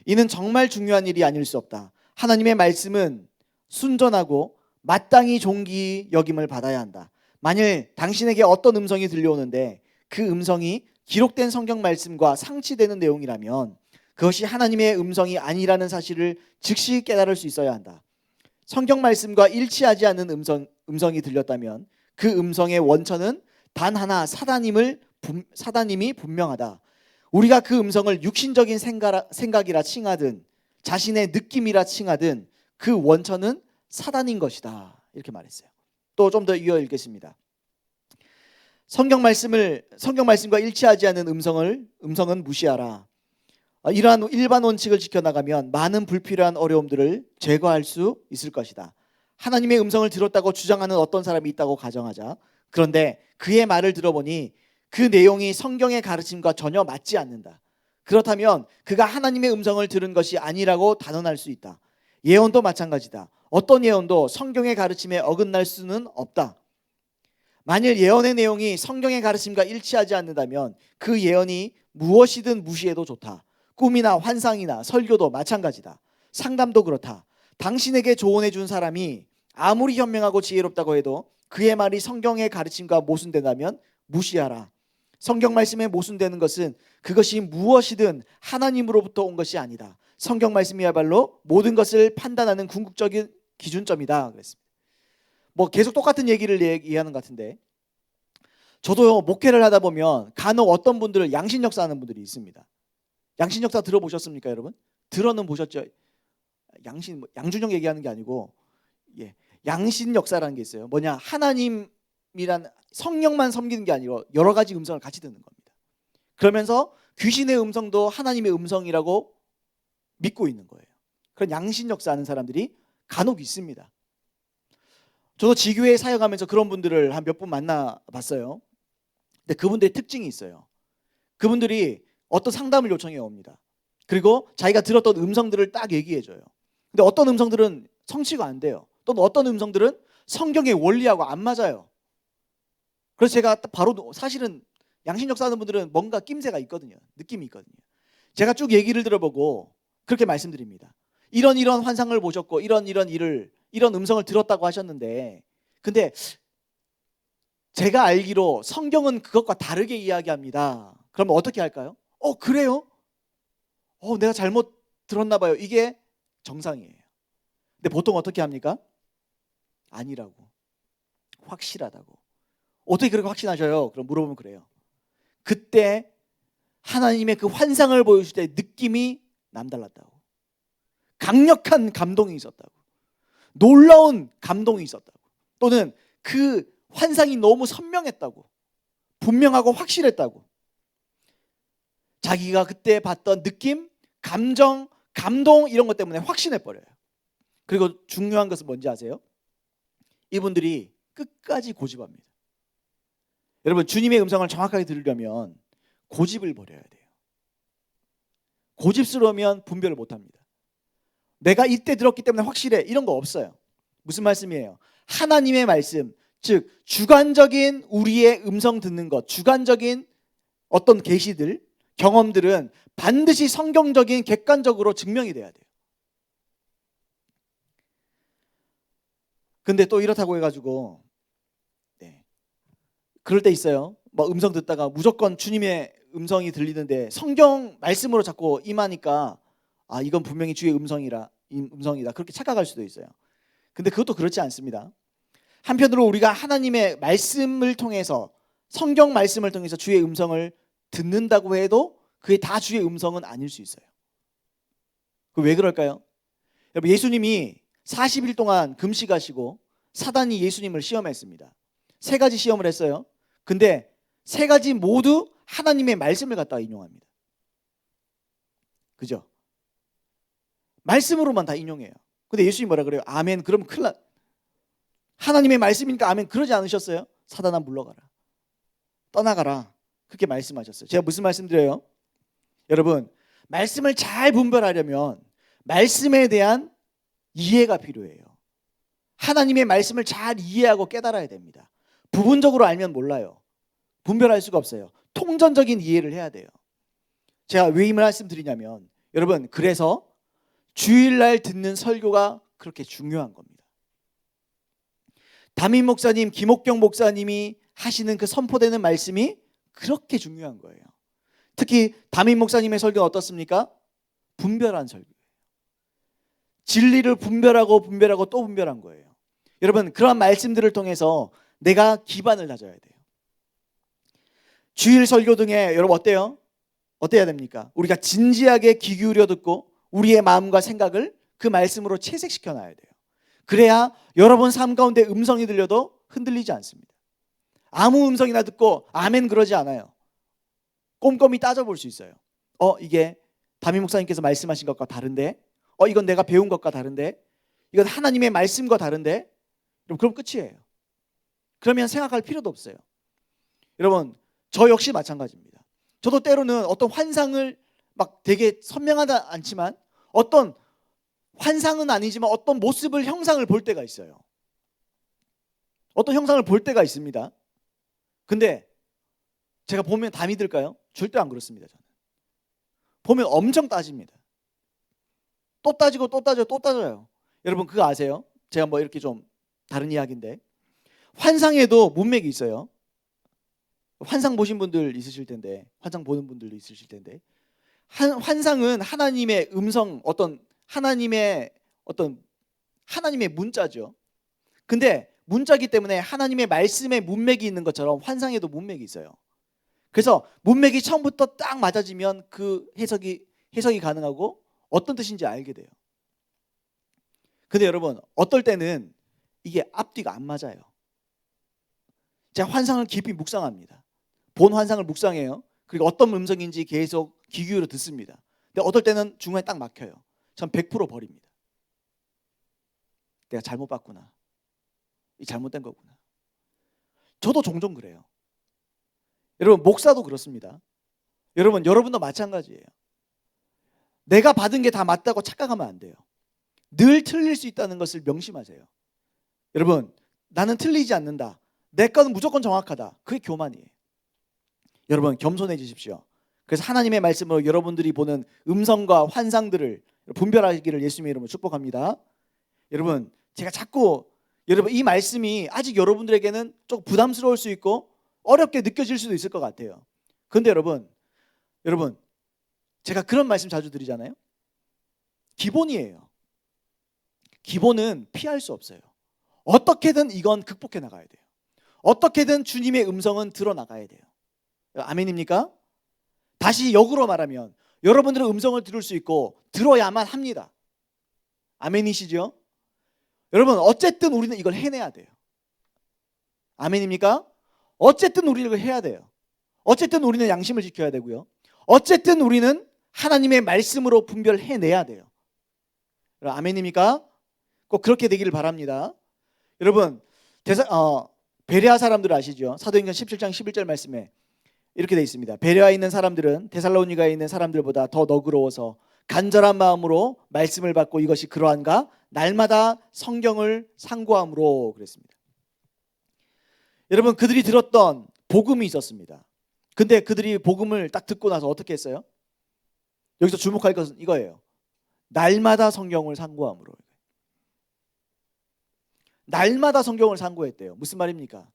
이는 정말 중요한 일이 아닐 수 없다. 하나님의 말씀은 순전하고 마땅히 존귀 여김을 받아야 한다. 만일 당신에게 어떤 음성이 들려오는데 그 음성이 기록된 성경 말씀과 상치되는 내용이라면 그것이 하나님의 음성이 아니라는 사실을 즉시 깨달을 수 있어야 한다. 성경 말씀과 일치하지 않는 음성이 들렸다면 그 음성의 원천은 단 하나 사단임이 분명하다. 우리가 그 음성을 육신적인 생각이라 칭하든 자신의 느낌이라 칭하든 그 원천은 사단인 것이다. 이렇게 말했어요. 또 좀 더 이어 읽겠습니다. 성경 말씀과 일치하지 않는 음성은 무시하라. 이러한 일반 원칙을 지켜나가면 많은 불필요한 어려움들을 제거할 수 있을 것이다. 하나님의 음성을 들었다고 주장하는 어떤 사람이 있다고 가정하자. 그런데 그의 말을 들어보니 그 내용이 성경의 가르침과 전혀 맞지 않는다. 그렇다면 그가 하나님의 음성을 들은 것이 아니라고 단언할 수 있다. 예언도 마찬가지다. 어떤 예언도 성경의 가르침에 어긋날 수는 없다. 만일 예언의 내용이 성경의 가르침과 일치하지 않는다면 그 예언이 무엇이든 무시해도 좋다. 꿈이나 환상이나 설교도 마찬가지다. 상담도 그렇다. 당신에게 조언해 준 사람이 아무리 현명하고 지혜롭다고 해도 그의 말이 성경의 가르침과 모순된다면 무시하라. 성경 말씀에 모순되는 것은 그것이 무엇이든 하나님으로부터 온 것이 아니다. 성경 말씀이야말로 모든 것을 판단하는 궁극적인 기준점이다. 그랬습니다. 뭐 계속 똑같은 얘기를 얘기하는 것 같은데 저도 목회를 하다 보면 간혹 어떤 분들을 양신 역사하는 분들이 있습니다. 양신 역사 들어보셨습니까, 여러분? 들어는 보셨죠? 양준영 얘기하는 게 아니고 양신 역사라는 게 있어요. 뭐냐? 하나님이란 성령만 섬기는 게 아니고 여러 가지 음성을 같이 듣는 겁니다. 그러면서 귀신의 음성도 하나님의 음성이라고 믿고 있는 거예요. 그런 양신 역사하는 사람들이 간혹 있습니다. 저도 지교회 사역하면서 그런 분들을 한 몇 분 만나봤어요. 근데 그분들의 특징이 있어요. 그분들이 어떤 상담을 요청해 옵니다. 그리고 자기가 들었던 음성들을 딱 얘기해줘요. 근데 어떤 음성들은 성취가 안 돼요. 또는 어떤 음성들은 성경의 원리하고 안 맞아요. 그래서 제가 바로 사실은 양신 역사하는 분들은 뭔가 낌새가 있거든요. 느낌이 있거든요. 제가 쭉 얘기를 들어보고 그렇게 말씀드립니다. 이런 환상을 보셨고 이런 음성을 들었다고 하셨는데 근데 제가 알기로 성경은 그것과 다르게 이야기합니다. 그러면 어떻게 할까요? 그래요? 내가 잘못 들었나 봐요. 이게 정상이에요. 근데 보통 어떻게 합니까? 아니라고. 확실하다고. 어떻게 그렇게 확신하셔요? 그럼 물어보면 그래요. 그때 하나님의 그 환상을 보여줄 때 느낌이 남달랐다고. 강력한 감동이 있었다고. 놀라운 감동이 있었다고. 또는 그 환상이 너무 선명했다고. 분명하고 확실했다고. 자기가 그때 봤던 느낌, 감정, 감동 이런 것 때문에 확신해버려요. 그리고 중요한 것은 뭔지 아세요? 이분들이 끝까지 고집합니다. 여러분, 주님의 음성을 정확하게 들으려면 고집을 버려야 돼요. 고집스러우면 분별을 못합니다. 내가 이때 들었기 때문에 확실해 이런 거 없어요. 무슨 말씀이에요? 하나님의 말씀, 즉 주관적인 우리의 음성 듣는 것, 주관적인 어떤 계시들, 경험들은 반드시 성경적인 객관적으로 증명이 돼야 돼요. 근데 또 이렇다고 해가지고 그럴 때 있어요. 뭐 음성 듣다가 무조건 주님의 음성이 들리는데 성경 말씀으로 자꾸 임하니까 이건 분명히 주의 음성이다 그렇게 착각할 수도 있어요. 근데 그것도 그렇지 않습니다. 한편으로 우리가 하나님의 말씀을 통해서, 성경 말씀을 통해서 주의 음성을 듣는다고 해도 그게 다 주의 음성은 아닐 수 있어요. 왜 그럴까요? 여러분, 예수님이 40일 동안 금식하시고 사단이 예수님을 시험했습니다. 3가지 시험을 했어요. 근데 3가지 모두 하나님의 말씀을 갖다가 인용합니다. 그죠? 말씀으로만 다 인용해요. 근데 예수님이 뭐라 그래요? 아멘. 그럼 큰일 나. 하나님의 말씀이니까 아멘. 그러지 않으셨어요? 사단아 물러가라, 떠나가라, 그렇게 말씀하셨어요. 제가 무슨 말씀드려요? 여러분, 말씀을 잘 분별하려면 말씀에 대한 이해가 필요해요. 하나님의 말씀을 잘 이해하고 깨달아야 됩니다. 부분적으로 알면 몰라요. 분별할 수가 없어요. 통전적인 이해를 해야 돼요. 제가 왜 이 말씀드리냐면, 여러분, 그래서 주일날 듣는 설교가 그렇게 중요한 겁니다. 담임 목사님, 김옥경 목사님이 하시는 그 선포되는 말씀이 그렇게 중요한 거예요. 특히 담임 목사님의 설교는 어떻습니까? 분별한 설교예요. 진리를 분별하고 또 분별한 거예요. 여러분, 그런 말씀들을 통해서 내가 기반을 다져야 돼요. 주일 설교 등에 여러분 어때요? 어때야 됩니까? 우리가 진지하게 귀 기울여 듣고 우리의 마음과 생각을 그 말씀으로 채색시켜 놔야 돼요. 그래야 여러분 삶 가운데 음성이 들려도 흔들리지 않습니다. 아무 음성이나 듣고 아멘 그러지 않아요. 꼼꼼히 따져볼 수 있어요. 이게 담임 목사님께서 말씀하신 것과 다른데, 이건 내가 배운 것과 다른데, 이건 하나님의 말씀과 다른데, 그럼 끝이에요. 그러면 생각할 필요도 없어요. 여러분, 저 역시 마찬가지입니다. 저도 때로는 어떤 환상을 막 되게 선명하지 않지만, 어떤 환상은 아니지만 어떤 모습을, 형상을 볼 때가 있어요. 어떤 형상을 볼 때가 있습니다. 근데 제가 보면 다 믿을까요? 절대 안 그렇습니다. 저는 보면 엄청 따집니다. 또 따지고 또 따져요, 또 따져요. 여러분 그거 아세요? 제가 뭐 이렇게 좀 다른 이야기인데, 환상에도 문맥이 있어요. 환상 보신 분들 있으실 텐데, 환상 보는 분들도 있으실 텐데, 환상은 하나님의 음성, 하나님의 문자죠. 근데 문자기 때문에 하나님의 말씀에 문맥이 있는 것처럼 환상에도 문맥이 있어요. 그래서 문맥이 처음부터 딱 맞아지면 그 해석이 가능하고 어떤 뜻인지 알게 돼요. 근데 여러분, 어떨 때는 이게 앞뒤가 안 맞아요. 제가 환상을 깊이 묵상합니다. 본 환상을 묵상해요. 그리고 어떤 음성인지 계속 귀 기울여 듣습니다. 근데 어떨 때는 중간에 딱 막혀요. 전 100% 버립니다. 내가 잘못 봤구나. 이 잘못된 거구나. 저도 종종 그래요. 여러분, 목사도 그렇습니다. 여러분도 마찬가지예요. 내가 받은 게 다 맞다고 착각하면 안 돼요. 늘 틀릴 수 있다는 것을 명심하세요. 여러분, 나는 틀리지 않는다, 내 거는 무조건 정확하다, 그게 교만이에요. 여러분, 겸손해지십시오. 그래서 하나님의 말씀으로 여러분들이 보는 음성과 환상들을 분별하기를 예수님의 이름으로 축복합니다. 여러분, 제가 자꾸 이 말씀이 아직 여러분들에게는 조금 부담스러울 수 있고 어렵게 느껴질 수도 있을 것 같아요. 그런데 여러분, 제가 그런 말씀 자주 드리잖아요. 기본이에요. 기본은 피할 수 없어요. 어떻게든 이건 극복해 나가야 돼요. 어떻게든 주님의 음성은 드러나가야 돼요. 아멘입니까? 다시 역으로 말하면 여러분들은 음성을 들을 수 있고 들어야만 합니다. 아멘이시죠? 여러분, 어쨌든 우리는 이걸 해내야 돼요. 아멘입니까? 어쨌든 우리는 이걸 해야 돼요. 어쨌든 우리는 양심을 지켜야 되고요. 어쨌든 우리는 하나님의 말씀으로 분별해내야 돼요. 아멘입니까? 꼭 그렇게 되기를 바랍니다. 여러분, 베레아 사람들 아시죠? 사도행전 17장 11절 말씀에 이렇게 되어 있습니다. 베레아에 있는 사람들은 데살로니가에 있는 사람들보다 더 너그러워서 간절한 마음으로 말씀을 받고 이것이 그러한가 날마다 성경을 상고함으로 그랬습니다. 여러분, 그들이 들었던 복음이 있었습니다. 근데 그들이 복음을 딱 듣고 나서 어떻게 했어요? 여기서 주목할 것은 이거예요. 날마다 성경을 상고함으로. 날마다 성경을 상고했대요. 무슨 말입니까?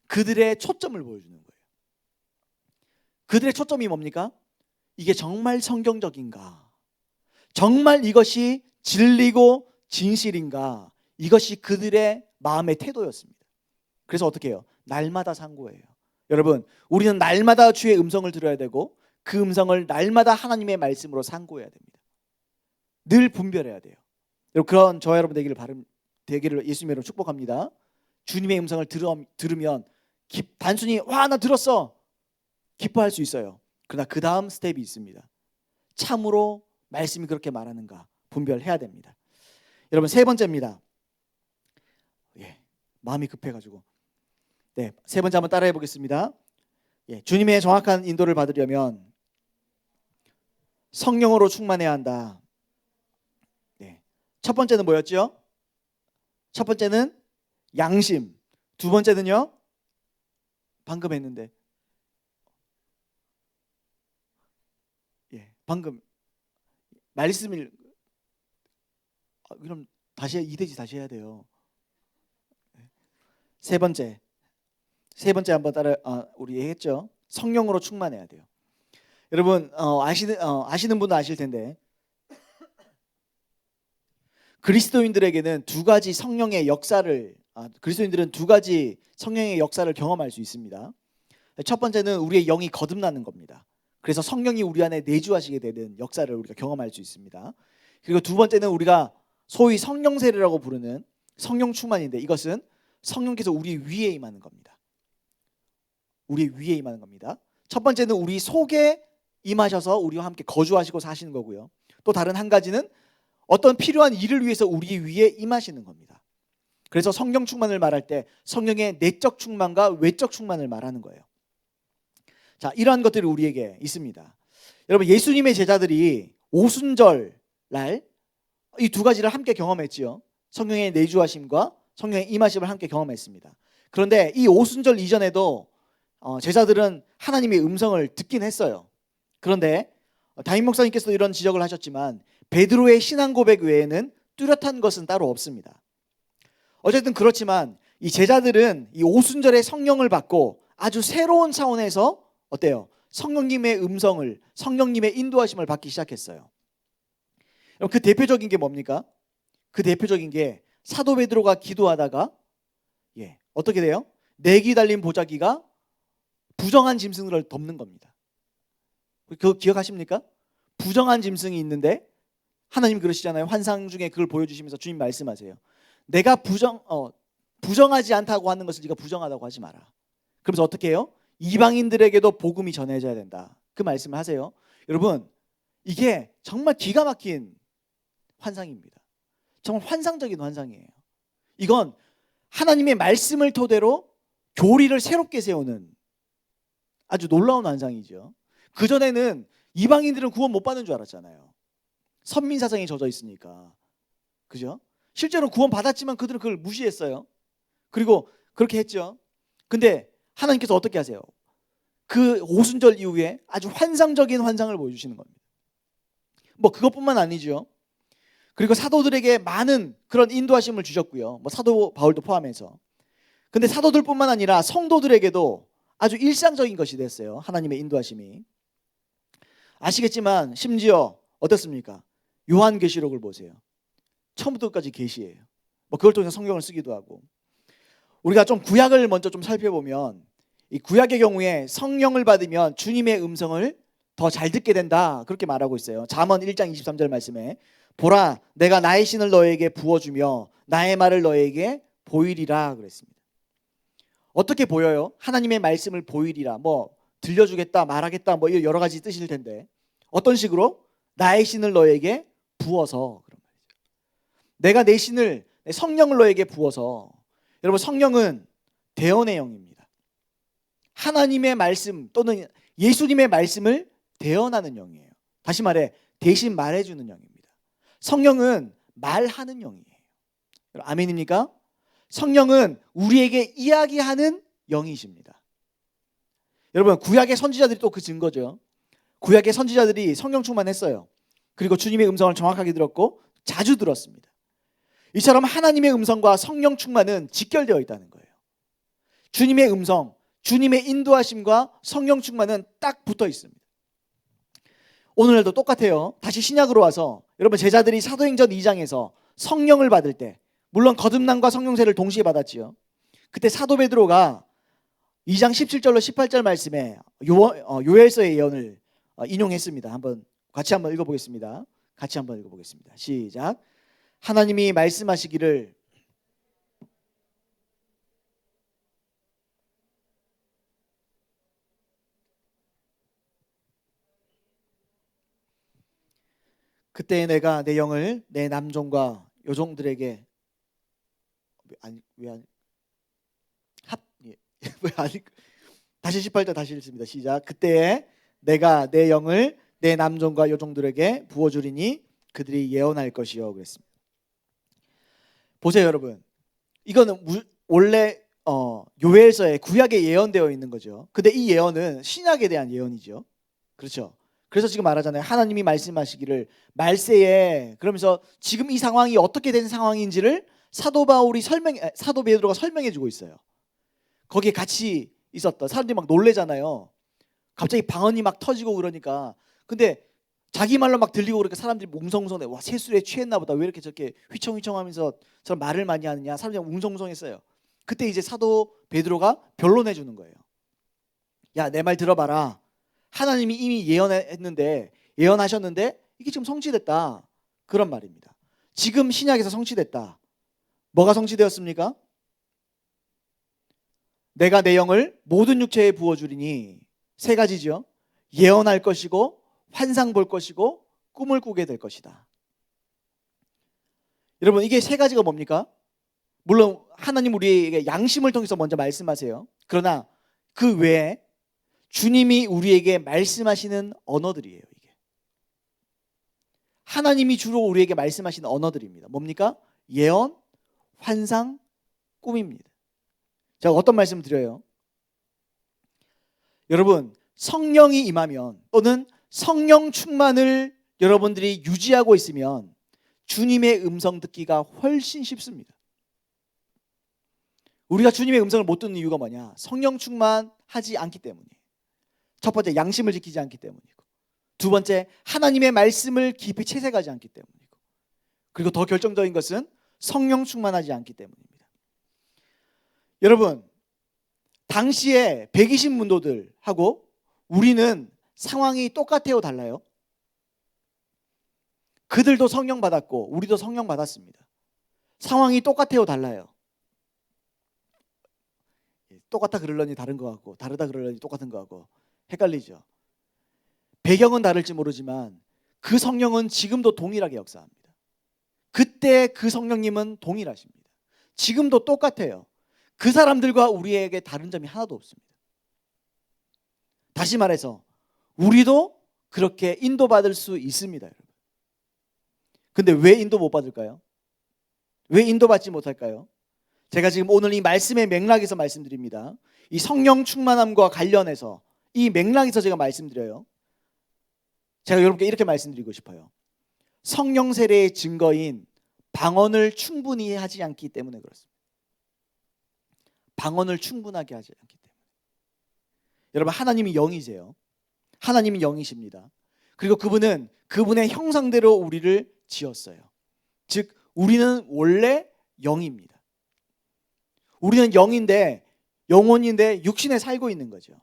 그들의 초점을 보여주는 거예요. 그들의 초점이 뭡니까? 이게 정말 성경적인가? 정말 이것이 진리고 진실인가? 이것이 그들의 마음의 태도였습니다. 그래서 어떻게 해요? 날마다 상고해요. 여러분, 우리는 날마다 주의 음성을 들어야 되고 그 음성을 날마다 하나님의 말씀으로 상고해야 됩니다. 늘 분별해야 돼요. 여러분, 그런 저와 여러분 되기를 예수님으로 축복합니다. 주님의 음성을 들으면 단순히 와, 나 들었어 기뻐할 수 있어요. 그러나 그 다음 스텝이 있습니다. 참으로 말씀이 그렇게 말하는가 분별해야 됩니다. 여러분, 세 번째입니다. 마음이 급해가지고 세 번째 한번 따라해 보겠습니다. 주님의 정확한 인도를 받으려면 성령으로 충만해야 한다. 첫 번째는 뭐였죠? 첫 번째는 양심. 두 번째는요? 방금 했는데 방금 말씀을 그럼 다시 이대지 다시 해야 돼요. 세 번째 한번 우리 얘기했죠. 성령으로 충만해야 돼요. 여러분 아시는 분은 아실 텐데 그리스도인들에게는 그리스도인들은 두 가지 성령의 역사를 경험할 수 있습니다. 첫 번째는 우리의 영이 거듭나는 겁니다. 그래서 성령이 우리 안에 내주하시게 되는 역사를 우리가 경험할 수 있습니다. 그리고 두 번째는 우리가 소위 성령 세례라고 부르는 성령 충만인데 이것은 성령께서 우리 위에 임하는 겁니다. 우리 위에 임하는 겁니다. 첫 번째는 우리 속에 임하셔서 우리와 함께 거주하시고 사시는 거고요. 또 다른 한 가지는 어떤 필요한 일을 위해서 우리 위에 임하시는 겁니다. 그래서 성령 충만을 말할 때 성령의 내적 충만과 외적 충만을 말하는 거예요. 자, 이러한 것들이 우리에게 있습니다. 여러분, 예수님의 제자들이 오순절 날 이 두 가지를 함께 경험했지요. 성령의 내주하심과 성령의 임하심을 함께 경험했습니다. 그런데 이 오순절 이전에도 제자들은 하나님의 음성을 듣긴 했어요. 그런데 담임 목사님께서도 이런 지적을 하셨지만 베드로의 신앙 고백 외에는 뚜렷한 것은 따로 없습니다. 어쨌든 그렇지만 이 제자들은 이 오순절에 성령을 받고 아주 새로운 차원에서 어때요? 성령님의 음성을, 성령님의 인도하심을 받기 시작했어요. 그 대표적인 게 뭡니까? 그 대표적인 게 사도 베드로가 기도하다가 어떻게 돼요? 내기 달린 보자기가 부정한 짐승을 덮는 겁니다. 그거 기억하십니까? 부정한 짐승이 있는데 하나님 그러시잖아요. 환상 중에 그걸 보여주시면서 주님 말씀하세요. 내가 부정하지 않다고 하는 것을 네가 부정하다고 하지 마라. 그러면서 어떻게 해요? 이방인들에게도 복음이 전해져야 된다. 그 말씀을 하세요. 여러분, 이게 정말 기가 막힌 환상입니다. 정말 환상적인 환상이에요. 이건 하나님의 말씀을 토대로 교리를 새롭게 세우는 아주 놀라운 환상이죠. 그전에는 이방인들은 구원 못 받는 줄 알았잖아요. 선민사상에 젖어 있으니까. 그죠? 실제로 구원 받았지만 그들은 그걸 무시했어요. 그리고 그렇게 했죠. 근데 하나님께서 어떻게 하세요? 그 오순절 이후에 아주 환상적인 환상을 보여주시는 겁니다. 뭐 그것뿐만 아니죠. 그리고 사도들에게 많은 그런 인도하심을 주셨고요. 뭐 사도 바울도 포함해서. 근데 사도들뿐만 아니라 성도들에게도 아주 일상적인 것이 됐어요. 하나님의 인도하심이. 아시겠지만 심지어 어떻습니까? 요한계시록을 보세요. 처음부터 끝까지 계시예요. 뭐 그걸 통해서 성경을 쓰기도 하고. 우리가 좀 구약을 먼저 좀 살펴보면 이 구약의 경우에 성령을 받으면 주님의 음성을 더 잘 듣게 된다. 그렇게 말하고 있어요. 잠언 1장 23절 말씀에 보라, 내가 나의 신을 너에게 부어주며 나의 말을 너에게 보이리라 그랬습니다. 어떻게 보여요? 하나님의 말씀을 보이리라. 뭐 들려주겠다, 말하겠다, 뭐 여러 가지 뜻일 텐데 어떤 식으로? 나의 신을 너에게 부어서 그런 말이죠. 내가 내 신을, 내 성령을 너에게 부어서. 여러분, 성령은 대언의 영입니다. 하나님의 말씀 또는 예수님의 말씀을 대언하는 영이에요. 다시 말해 대신 말해주는 영입니다. 성령은 말하는 영이에요. 아멘입니까? 성령은 우리에게 이야기하는 영이십니다. 여러분, 구약의 선지자들이 또 그 증거죠. 구약의 선지자들이 성령 충만했어요. 그리고 주님의 음성을 정확하게 들었고 자주 들었습니다. 이처럼 하나님의 음성과 성령 충만은 직결되어 있다는 거예요. 주님의 음성, 주님의 인도하심과 성령 충만은 딱 붙어 있습니다. 오늘도 똑같아요. 다시 신약으로 와서 여러분, 제자들이 사도행전 2장에서 성령을 받을 때, 물론 거듭남과 성령세를 동시에 받았지요. 그때 사도 베드로가 2장 17절로 18절 말씀에 요엘서의 예언을 인용했습니다. 같이 한번 읽어보겠습니다. 시작. 하나님이 말씀하시기를 그때 내가 내 영을 내 남종과 여종들에게 다시 18절 다시 읽습니다. 시작. 그때에 내가 내 영을 내 남종과 여종들에게 부어주리니 그들이 예언할 것이요 그랬습니다. 보세요 여러분, 이거는 원래 요엘서에 구약에 예언되어 있는 거죠. 근데 이 예언은 신약에 대한 예언이죠. 그렇죠. 그래서 지금 말하잖아요. 하나님이 말씀하시기를 말세에, 그러면서 지금 이 상황이 어떻게 된 상황인지를 사도 베드로가 설명해 주고 있어요. 거기에 같이 있었던 사람들이 막 놀래잖아요. 갑자기 방언이 막 터지고 그러니까. 근데 자기 말로 막 들리고 그러니까 사람들이 웅성웅성해. 와, 세술에 취했나 보다. 왜 이렇게 저렇게 휘청휘청하면서 저런 말을 많이 하느냐. 사람들이 웅성웅성했어요. 그때 이제 사도 베드로가 변론해 주는 거예요. 야, 내 말 들어봐라. 하나님이 이미 예언하셨는데 이게 지금 성취됐다. 그런 말입니다. 지금 신약에서 성취됐다. 뭐가 성취되었습니까? 내가 내 영을 모든 육체에 부어주리니, 세 가지죠. 예언할 것이고, 환상 볼 것이고, 꿈을 꾸게 될 것이다. 여러분, 이게 세 가지가 뭡니까? 물론 하나님 우리에게 양심을 통해서 먼저 말씀하세요. 그러나 그 외에 주님이 우리에게 말씀하시는 언어들이에요. 이게 하나님이 주로 우리에게 말씀하시는 언어들입니다. 뭡니까? 예언, 환상, 꿈입니다. 제가 어떤 말씀을 드려요? 여러분, 성령이 임하면, 또는 성령 충만을 여러분들이 유지하고 있으면 주님의 음성 듣기가 훨씬 쉽습니다. 우리가 주님의 음성을 못 듣는 이유가 뭐냐? 성령 충만하지 않기 때문이에요. 첫 번째, 양심을 지키지 않기 때문이고, 두 번째, 하나님의 말씀을 깊이 채색하지 않기 때문이고, 그리고 더 결정적인 것은 성령 충만하지 않기 때문입니다. 여러분, 당시에 120문도들하고 우리는 상황이 똑같아요, 달라요? 그들도 성령 받았고 우리도 성령 받았습니다. 상황이 똑같아요, 달라요? 똑같다 그러려니 다른 것 같고, 다르다 그러려니 똑같은 것 같고, 헷갈리죠. 배경은 다를지 모르지만 그 성령은 지금도 동일하게 역사합니다. 그때 그 성령님은 동일하십니다. 지금도 똑같아요. 그 사람들과 우리에게 다른 점이 하나도 없습니다. 다시 말해서 우리도 그렇게 인도받을 수 있습니다, 여러분. 근데 왜 인도 못 받을까요? 왜 인도받지 못할까요? 제가 지금 오늘 이 말씀의 맥락에서 말씀드립니다. 이 성령 충만함과 관련해서 이 맥락에서 제가 말씀드려요. 제가 여러분께 이렇게 말씀드리고 싶어요. 성령 세례의 증거인 방언을 충분히 하지 않기 때문에 그렇습니다. 방언을 충분하게 하지 않기 때문에. 여러분, 하나님이 영이세요. 하나님이 영이십니다. 그리고 그분은 그분의 형상대로 우리를 지었어요. 즉, 우리는 원래 영입니다. 우리는 영인데, 영혼인데 육신에 살고 있는 거죠.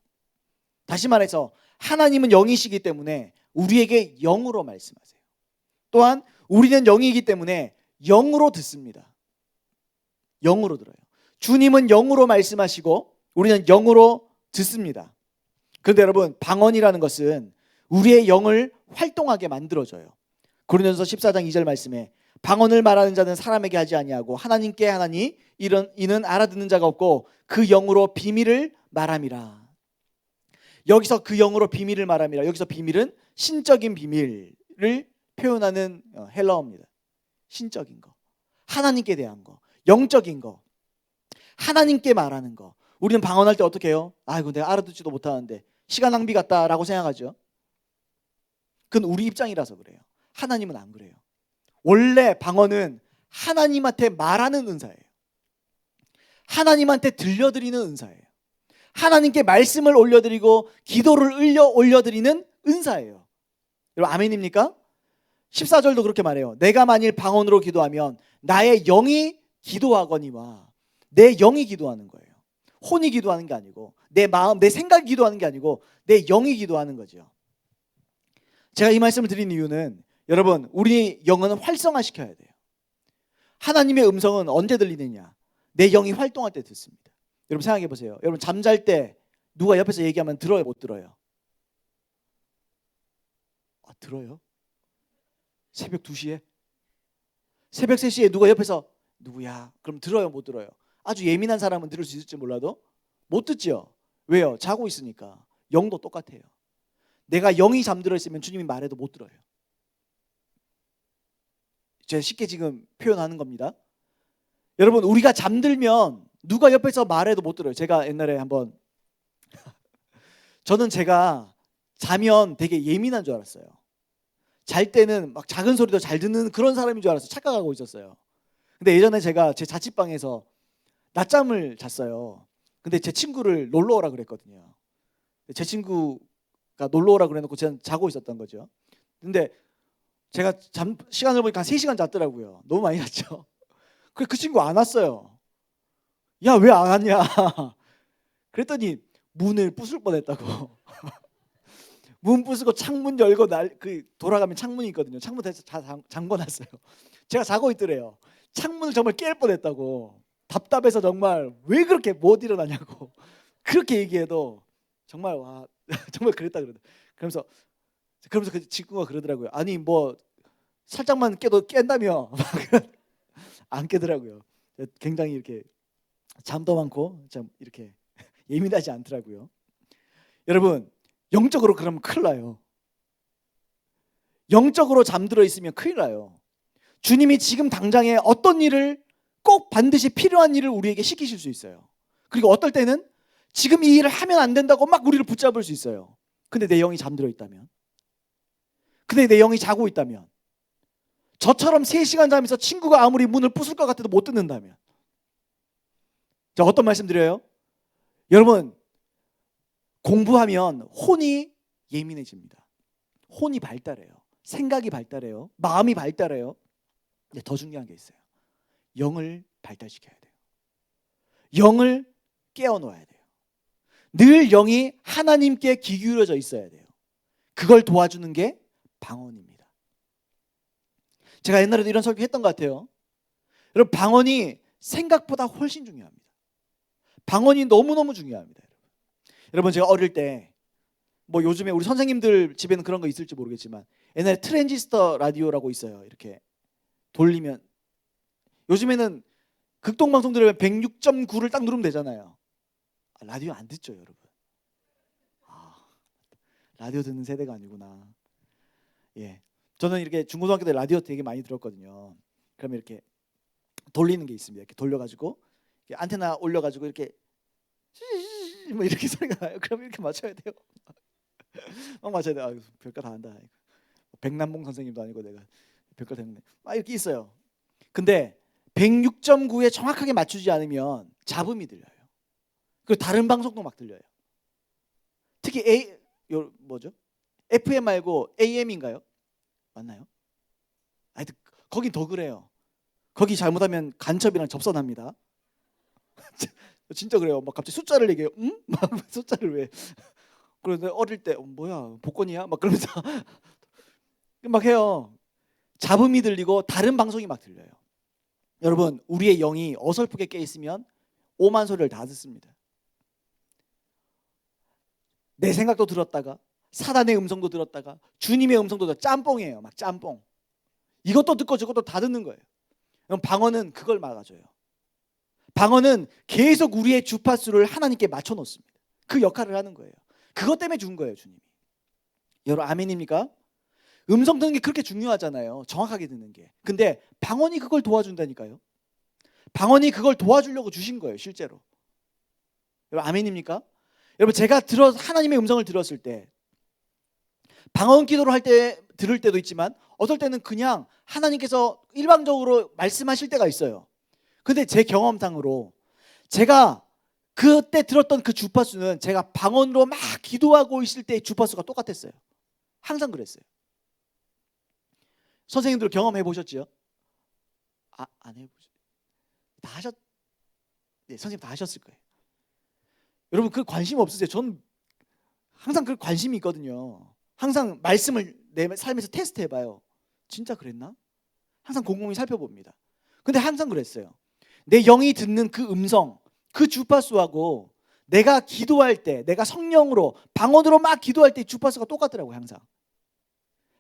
다시 말해서 하나님은 영이시기 때문에 우리에게 영으로 말씀하세요. 또한 우리는 영이기 때문에 영으로 듣습니다. 영으로 들어요. 주님은 영으로 말씀하시고 우리는 영으로 듣습니다. 그런데 여러분, 방언이라는 것은 우리의 영을 활동하게 만들어줘요. 고린도전서 14장 2절 말씀에 방언을 말하는 자는 사람에게 하지 아니하고 하나님께 하나니 이는 알아듣는 자가 없고 그 영으로 비밀을 말함이라. 여기서 그 영으로 비밀을 말함이라. 여기서 비밀은 신적인 비밀을 표현하는 헬라어입니다. 신적인 거, 하나님께 대한 거, 영적인 거, 하나님께 말하는 거, 우리는 방언할 때 어떻게 해요? 아이고 내가 알아듣지도 못하는데 시간 낭비 같다라고 생각하죠. 그건 우리 입장이라서 그래요. 하나님은 안 그래요. 원래 방언은 하나님한테 말하는 은사예요. 하나님한테 들려드리는 은사예요. 하나님께 말씀을 올려드리고 기도를 올려드리는 은사예요. 여러분 아멘입니까? 14절도 그렇게 말해요. 내가 만일 방언으로 기도하면 나의 영이 기도하거니와, 내 영이 기도하는 거예요. 혼이 기도하는 게 아니고 내 마음, 내 생각이 기도하는 게 아니고 내 영이 기도하는 거죠. 제가 이 말씀을 드린 이유는 여러분 우리 영은 활성화시켜야 돼요. 하나님의 음성은 언제 들리느냐? 내 영이 활동할 때 듣습니다. 여러분 생각해 보세요. 여러분 잠잘 때 누가 옆에서 얘기하면 들어요, 못 들어요? 들어요? 새벽 2시에? 새벽 3시에 누가 옆에서 누구야? 그럼 들어요, 못 들어요? 아주 예민한 사람은 들을 수 있을지 몰라도 못 듣죠. 왜요? 자고 있으니까. 영도 똑같아요. 내가 영이 잠들어 있으면 주님이 말해도 못 들어요. 제가 쉽게 지금 표현하는 겁니다. 여러분 우리가 잠들면 누가 옆에서 말해도 못 들어요. 제가 옛날에 한번 저는 제가 자면 되게 예민한 줄 알았어요. 잘 때는 막 작은 소리도 잘 듣는 그런 사람인 줄 알아서 착각하고 있었어요. 근데 예전에 제가 제 자취방에서 낮잠을 잤어요. 근데 제 친구를 놀러 오라 그랬거든요. 제 친구가 놀러 오라 그래놓고 저는 자고 있었던 거죠. 근데 제가 시간을 보니까 한 3시간 잤더라고요. 너무 많이 잤죠. 그 친구 안 왔어요. 야, 왜 안 왔냐? 그랬더니 문을 부술 뻔했다고. 문 부수고 창문 열고 돌아가면 창문이 있거든요. 창문 다 잠궈놨어요. 제가 자고 있더래요. 창문을 정말 깰 뻔했다고. 답답해서 정말 왜 그렇게 못 일어나냐고. 그렇게 얘기해도 정말 와 정말 그랬다 그러면서 그 친구가 그러더라고요. 아니 뭐 살짝만 깨도 깬다며. 안 깨더라고요. 굉장히 이렇게 잠도 많고 참 이렇게 예민하지 않더라고요. 여러분 영적으로 그러면 큰일 나요. 영적으로 잠들어 있으면 큰일 나요. 주님이 지금 당장에 어떤 일을 꼭 반드시 필요한 일을 우리에게 시키실 수 있어요. 그리고 어떨 때는 지금 이 일을 하면 안 된다고 막 우리를 붙잡을 수 있어요. 근데 내 영이 잠들어 있다면, 근데 내 영이 자고 있다면, 저처럼 3시간 자면서 친구가 아무리 문을 부술 것 같아도 못 듣는다면, 자 어떤 말씀 드려요? 여러분 공부하면 혼이 예민해집니다. 혼이 발달해요. 생각이 발달해요. 마음이 발달해요. 근데 더 중요한 게 있어요. 영을 발달시켜야 돼요. 영을 깨워놓아야 돼요. 늘 영이 하나님께 귀 기울여져 있어야 돼요. 그걸 도와주는 게 방언입니다. 제가 옛날에도 이런 설교했던 것 같아요. 여러분 방언이 생각보다 훨씬 중요합니다. 방언이 너무너무 중요합니다. 여러분 제가 어릴 때 뭐 요즘에 우리 선생님들 집에는 그런 거 있을지 모르겠지만 옛날에 트랜지스터 라디오라고 있어요. 이렇게 돌리면 요즘에는 극동방송 들으면 106.9를 딱 누르면 되잖아요. 라디오 안 듣죠 여러분? 라디오 듣는 세대가 아니구나. 예, 저는 이렇게 중고등학교 때 라디오 되게 많이 들었거든요. 그러면 이렇게 돌리는 게 있습니다. 이렇게 돌려가지고 안테나 올려가지고 이렇게 뭐 이렇게 소리가 나요. 그럼 이렇게 맞춰야 돼요. 막 맞춰야 돼요. 별거 다 한다. 백남봉 선생님도 아니고 내가 별거 됐네. 막 이렇게 있어요. 근데 106.9에 정확하게 맞추지 않으면 잡음이 들려요. 그리고 다른 방송도 막 들려요. 특히 뭐죠? FM 말고 AM인가요? 맞나요? 하여튼 거긴 더 그래요. 거기 잘못하면 간첩이랑 접선합니다. 진짜 그래요. 막 갑자기 숫자를 얘기해요. 응? 막 숫자를 왜? 그런데 어릴 때 뭐야 복권이야? 막 그러면서 막 해요. 잡음이 들리고 다른 방송이 막 들려요. 여러분 우리의 영이 어설프게 깨 있으면 오만 소리를 다 듣습니다. 내 생각도 들었다가 사단의 음성도 들었다가 주님의 음성도 들었다가 짬뽕이에요. 막 짬뽕. 이것도 듣고 저것도 다 듣는 거예요. 그럼 방언은 그걸 막아줘요. 방언은 계속 우리의 주파수를 하나님께 맞춰놓습니다. 그 역할을 하는 거예요. 그것 때문에 준 거예요 주님이. 여러분 아멘입니까? 음성 듣는 게 그렇게 중요하잖아요. 정확하게 듣는 게. 근데 방언이 그걸 도와준다니까요. 방언이 그걸 도와주려고 주신 거예요 실제로. 여러분 아멘입니까? 여러분 제가 하나님의 음성을 들었을 때 방언 기도를 할 때 들을 때도 있지만 어떨 때는 그냥 하나님께서 일방적으로 말씀하실 때가 있어요. 근데 제 경험상으로 제가 그때 들었던 그 주파수는 제가 방언으로 막 기도하고 있을 때의 주파수가 똑같았어요. 항상 그랬어요. 선생님들 경험해 보셨지요? 안 해보죠. 네, 선생님 다 하셨을 거예요. 여러분 그 관심 없으세요? 전 항상 그 관심이 있거든요. 항상 말씀을 내 삶에서 테스트 해봐요. 진짜 그랬나? 항상 곰곰이 살펴봅니다. 근데 항상 그랬어요. 내 영이 듣는 그 음성, 그 주파수하고 내가 기도할 때, 내가 성령으로 방언으로 막 기도할 때 주파수가 똑같더라고요.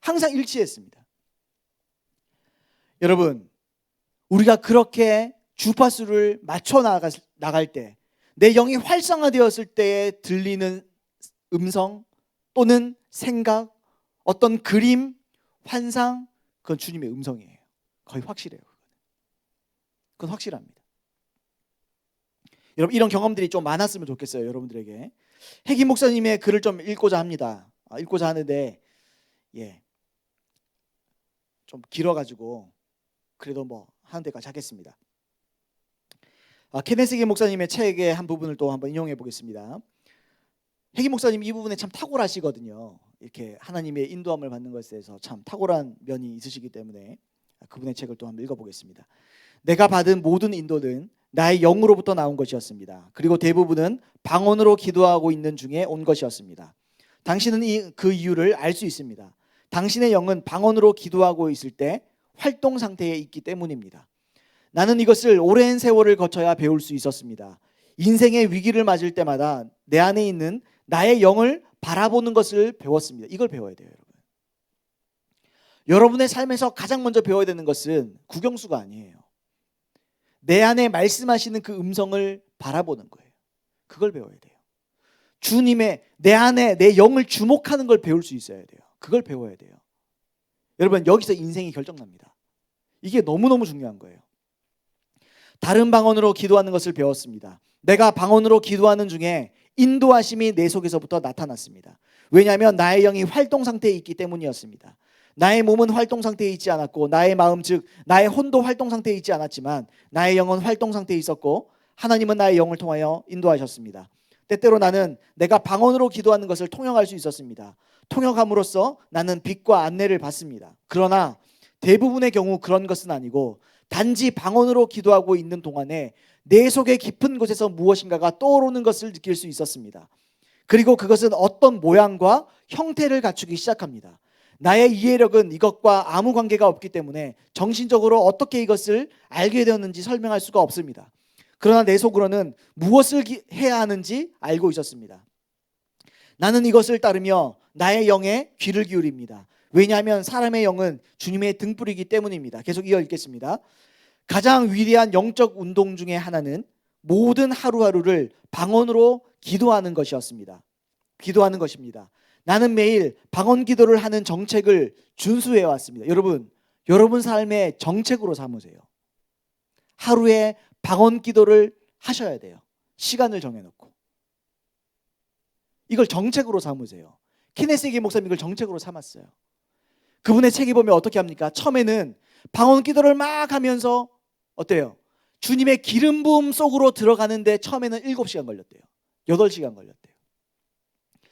항상 일치했습니다. 여러분 우리가 그렇게 주파수를 맞춰 나갈 때, 내 영이 활성화되었을 때에 들리는 음성 또는 생각, 어떤 그림, 환상, 그건 주님의 음성이에요. 거의 확실해요. 그건 확실합니다. 여러분 이런 경험들이 좀 많았으면 좋겠어요. 여러분들에게. 혜기 목사님의 글을 좀 읽고자 합니다. 읽고자 하는데 좀 길어가지고 그래도 뭐 하는 데까지 하겠습니다. 케네스 기 목사님의 책의 한 부분을 또 한번 인용해 보겠습니다. 혜기 목사님 이 부분에 참 탁월하시거든요. 이렇게 하나님의 인도함을 받는 것에 대해서 참 탁월한 면이 있으시기 때문에 그분의 책을 또 한번 읽어보겠습니다. 내가 받은 모든 인도는 나의 영으로부터 나온 것이었습니다. 그리고 대부분은 방언으로 기도하고 있는 중에 온 것이었습니다. 당신은 그 이유를 알 수 있습니다. 당신의 영은 방언으로 기도하고 있을 때 활동 상태에 있기 때문입니다. 나는 이것을 오랜 세월을 거쳐야 배울 수 있었습니다. 인생의 위기를 맞을 때마다 내 안에 있는 나의 영을 바라보는 것을 배웠습니다. 이걸 배워야 돼요, 여러분. 여러분의 삶에서 가장 먼저 배워야 되는 것은 국영수가 아니에요. 내 안에 말씀하시는 그 음성을 바라보는 거예요. 그걸 배워야 돼요. 주님의 내 안에 내 영을 주목하는 걸 배울 수 있어야 돼요. 그걸 배워야 돼요. 여러분 여기서 인생이 결정납니다. 이게 너무너무 중요한 거예요. 다른 방언으로 기도하는 것을 배웠습니다. 내가 방언으로 기도하는 중에 인도하심이 내 속에서부터 나타났습니다. 왜냐하면 나의 영이 활동 상태에 있기 때문이었습니다. 나의 몸은 활동 상태에 있지 않았고 나의 마음 즉 나의 혼도 활동 상태에 있지 않았지만 나의 영은 활동 상태에 있었고 하나님은 나의 영을 통하여 인도하셨습니다. 때때로 나는 내가 방언으로 기도하는 것을 통역할 수 있었습니다. 통역함으로써 나는 빛과 안내를 받습니다. 그러나 대부분의 경우 그런 것은 아니고 단지 방언으로 기도하고 있는 동안에 내 속의 깊은 곳에서 무엇인가가 떠오르는 것을 느낄 수 있었습니다. 그리고 그것은 어떤 모양과 형태를 갖추기 시작합니다. 나의 이해력은 이것과 아무 관계가 없기 때문에 정신적으로 어떻게 이것을 알게 되었는지 설명할 수가 없습니다. 그러나 내 속으로는 무엇을 해야 하는지 알고 있었습니다. 나는 이것을 따르며 나의 영에 귀를 기울입니다. 왜냐하면 사람의 영은 주님의 등불이기 때문입니다. 계속 이어 읽겠습니다. 가장 위대한 영적 운동 중에 하나는 모든 하루하루를 방언으로 기도하는 것이었습니다. 기도하는 것입니다. 나는 매일 방언 기도를 하는 정책을 준수해 왔습니다. 여러분 삶의 정책으로 삼으세요. 하루에 방언 기도를 하셔야 돼요. 시간을 정해놓고. 이걸 정책으로 삼으세요. 케네스 기 목사님 이걸 정책으로 삼았어요. 그분의 책에 보면 어떻게 합니까? 처음에는 방언 기도를 막 하면서 어때요? 주님의 기름 부음 속으로 들어가는데 처음에는 7시간 걸렸대요. 8시간 걸렸대요.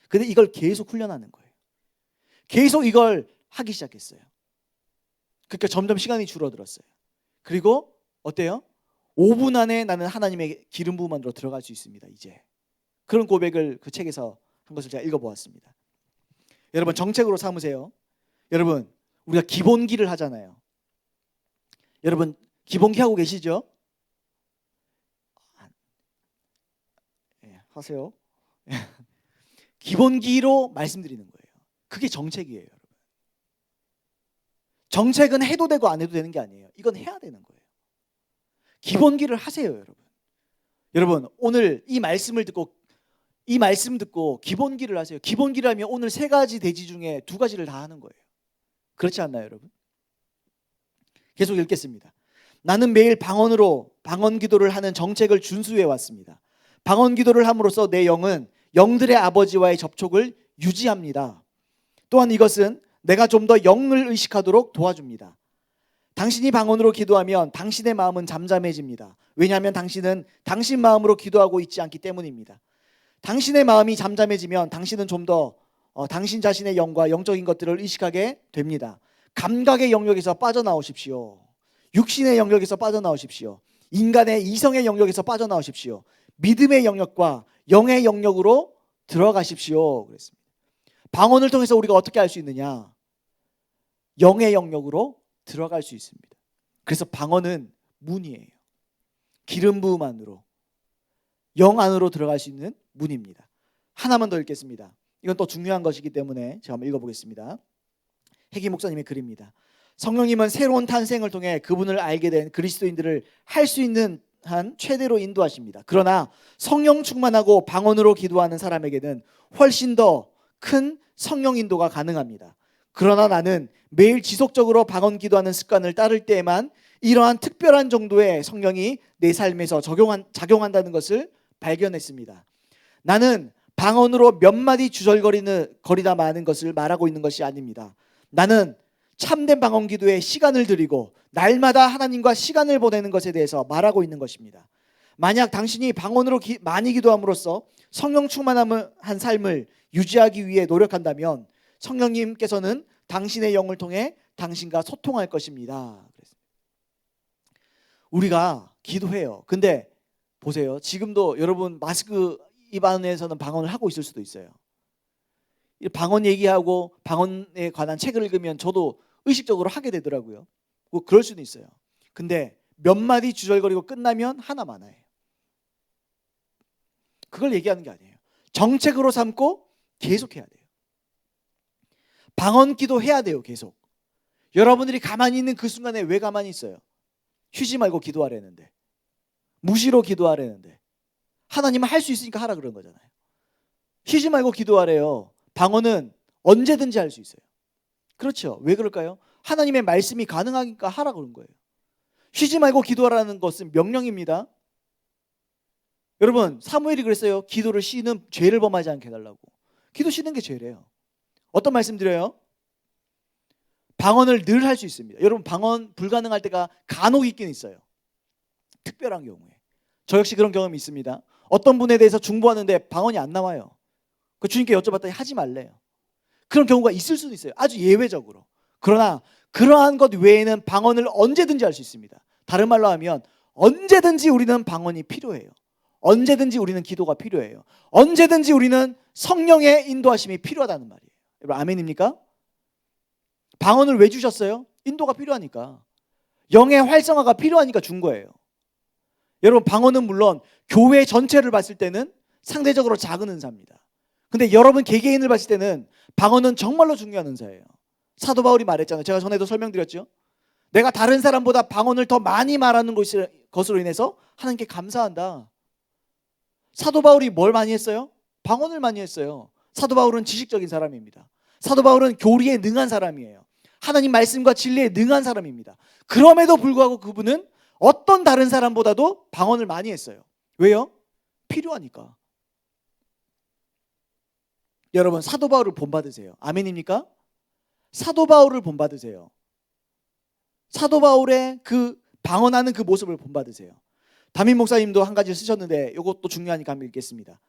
근데 이걸 계속 훈련하는 거예요. 계속 이걸 하기 시작했어요. 그러니까 점점 시간이 줄어들었어요. 그리고 어때요? 5분 안에 나는 하나님의 기름 부음 안으로 들어갈 수 있습니다. 이제 그런 고백을 그 책에서 한 것을 제가 읽어보았습니다. 여러분 정책으로 삼으세요. 여러분 우리가 기본기를 하잖아요. 여러분 기본기 하고 계시죠? 하세요. 기본기로 말씀드리는 거예요. 그게 정책이에요. 여러분. 정책은 해도 되고 안 해도 되는 게 아니에요. 이건 해야 되는 거예요. 기본기를 하세요. 여러분 오늘 이 말씀 듣고 기본기를 하세요. 기본기를 하면 오늘 3가지 대지 중에 2가지를 다 하는 거예요. 그렇지 않나요, 여러분? 계속 읽겠습니다. 나는 매일 방언 기도를 하는 정책을 준수해 왔습니다. 방언 기도를 함으로써 내 영은 영들의 아버지와의 접촉을 유지합니다. 또한 이것은 내가 좀 더 영을 의식하도록 도와줍니다. 당신이 방언으로 기도하면 당신의 마음은 잠잠해집니다. 왜냐하면 당신은 당신 마음으로 기도하고 있지 않기 때문입니다. 당신의 마음이 잠잠해지면 당신은 좀 더 당신 자신의 영과 영적인 것들을 의식하게 됩니다. 감각의 영역에서 빠져나오십시오. 육신의 영역에서 빠져나오십시오. 인간의 이성의 영역에서 빠져나오십시오. 믿음의 영역과 영의 영역으로 들어가십시오. 그랬습니다. 방언을 통해서 우리가 어떻게 할 수 있느냐? 영의 영역으로 들어갈 수 있습니다. 그래서 방언은 문이에요. 기름 부음 안으로, 영 안으로 들어갈 수 있는 문입니다. 하나만 더 읽겠습니다. 이건 또 중요한 것이기 때문에 제가 한번 읽어보겠습니다. 해기 목사님의 글입니다. 성령님은 새로운 탄생을 통해 그분을 알게 된 그리스도인들을 할 수 있는 한 최대로 인도하십니다. 그러나 성령 충만하고 방언으로 기도하는 사람에게는 훨씬 더 큰 성령 인도가 가능합니다. 그러나 나는 매일 지속적으로 방언 기도하는 습관을 따를 때에만 이러한 특별한 정도의 성령이 내 삶에서 작용한다는 것을 발견했습니다. 나는 방언으로 몇 마디 주절거리다 마는 것을 말하고 있는 것이 아닙니다. 나는 참된 방언 기도에 시간을 들이고 날마다 하나님과 시간을 보내는 것에 대해서 말하고 있는 것입니다. 만약 당신이 방언으로 많이 기도함으로써 성령 충만한 삶을 유지하기 위해 노력한다면 성령님께서는 당신의 영을 통해 당신과 소통할 것입니다. 우리가 기도해요. 근데 보세요. 지금도 여러분 마스크 입안에서는 방언을 하고 있을 수도 있어요. 방언 얘기하고 방언에 관한 책을 읽으면 저도 의식적으로 하게 되더라고요. 뭐 그럴 수도 있어요. 근데 몇 마디 주절거리고 끝나면 하나 많아요. 그걸 얘기하는 게 아니에요. 정책으로 삼고 계속 해야 돼요. 방언 기도 해야 돼요. 계속. 여러분들이 가만히 있는 그 순간에 왜 가만히 있어요? 쉬지 말고 기도하라는데, 무시로 기도하라는데, 하나님은 할 수 있으니까 하라 그런 거잖아요. 쉬지 말고 기도하래요. 방언은 언제든지 할 수 있어요. 그렇죠. 왜 그럴까요? 하나님의 말씀이 가능하니까 하라 그런 거예요. 쉬지 말고 기도하라는 것은 명령입니다. 여러분, 사무엘이 그랬어요. 기도를 쉬는 죄를 범하지 않게 해달라고. 기도 쉬는 게 죄래요. 어떤 말씀 드려요? 방언을 늘 할 수 있습니다. 여러분, 방언 불가능할 때가 간혹 있긴 있어요. 특별한 경우에. 저 역시 그런 경험이 있습니다. 어떤 분에 대해서 중보하는데 방언이 안 나와요. 그 주님께 여쭤봤더니 하지 말래요. 그런 경우가 있을 수도 있어요. 아주 예외적으로. 그러나 그러한 것 외에는 방언을 언제든지 할 수 있습니다. 다른 말로 하면 언제든지 우리는 방언이 필요해요. 언제든지 우리는 기도가 필요해요. 언제든지 우리는 성령의 인도하심이 필요하다는 말이에요. 여러분, 아멘입니까? 방언을 왜 주셨어요? 인도가 필요하니까. 영의 활성화가 필요하니까 준 거예요. 여러분, 방언은 물론 교회 전체를 봤을 때는 상대적으로 작은 은사입니다. 근데 여러분 개개인을 봤을 때는 방언은 정말로 중요한 은사예요. 사도 바울이 말했잖아요. 제가 전에도 설명드렸죠. 내가 다른 사람보다 방언을 더 많이 말하는 것으로 인해서 하나님께 감사한다. 사도 바울이 뭘 많이 했어요? 방언을 많이 했어요. 사도 바울은 지식적인 사람입니다. 사도 바울은 교리에 능한 사람이에요. 하나님 말씀과 진리에 능한 사람입니다. 그럼에도 불구하고 그분은 어떤 다른 사람보다도 방언을 많이 했어요. 왜요? 필요하니까. 여러분, 사도 바울을 본받으세요. 아멘입니까? 사도 바울을 본받으세요. 사도 바울의 그 방언하는 그 모습을 본받으세요. 담임 목사님도 한 가지 쓰셨는데 이것도 중요하니까 한번 읽겠습니다.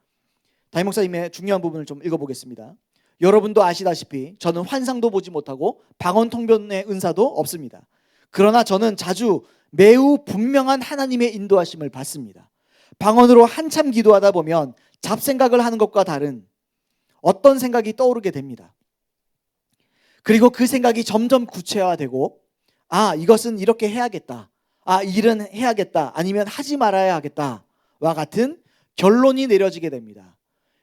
담임 목사님의 중요한 부분을 좀 읽어보겠습니다. 여러분도 아시다시피 저는 환상도 보지 못하고 방언 통변의 은사도 없습니다. 그러나 저는 자주 매우 분명한 하나님의 인도하심을 받습니다. 방언으로 한참 기도하다 보면 잡생각을 하는 것과 다른 어떤 생각이 떠오르게 됩니다. 그리고 그 생각이 점점 구체화되고, 아, 이것은 이렇게 해야겠다. 아, 일은 해야겠다. 아니면 하지 말아야 하겠다와 같은 결론이 내려지게 됩니다.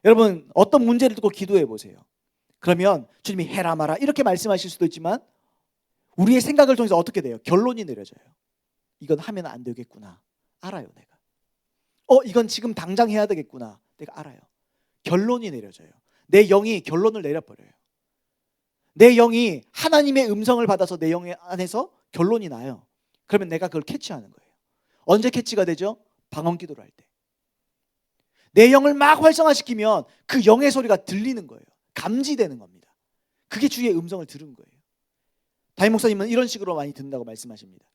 여러분, 어떤 문제를 듣고 기도해 보세요. 그러면 주님이 해라 마라 이렇게 말씀하실 수도 있지만 우리의 생각을 통해서 어떻게 돼요? 결론이 내려져요. 이건 하면 안 되겠구나. 알아요, 내가. 이건 지금 당장 해야 되겠구나. 내가 알아요. 결론이 내려져요. 내 영이 결론을 내려버려요. 내 영이 하나님의 음성을 받아서 내 영 안에서 결론이 나요. 그러면 내가 그걸 캐치하는 거예요. 언제 캐치가 되죠? 방언 기도를 할 때. 내 영을 막 활성화시키면 그 영의 소리가 들리는 거예요. 감지되는 겁니다. 그게 주의 음성을 들은 거예요. 담임 목사님은 이런 식으로 많이 듣는다고 말씀하십니다.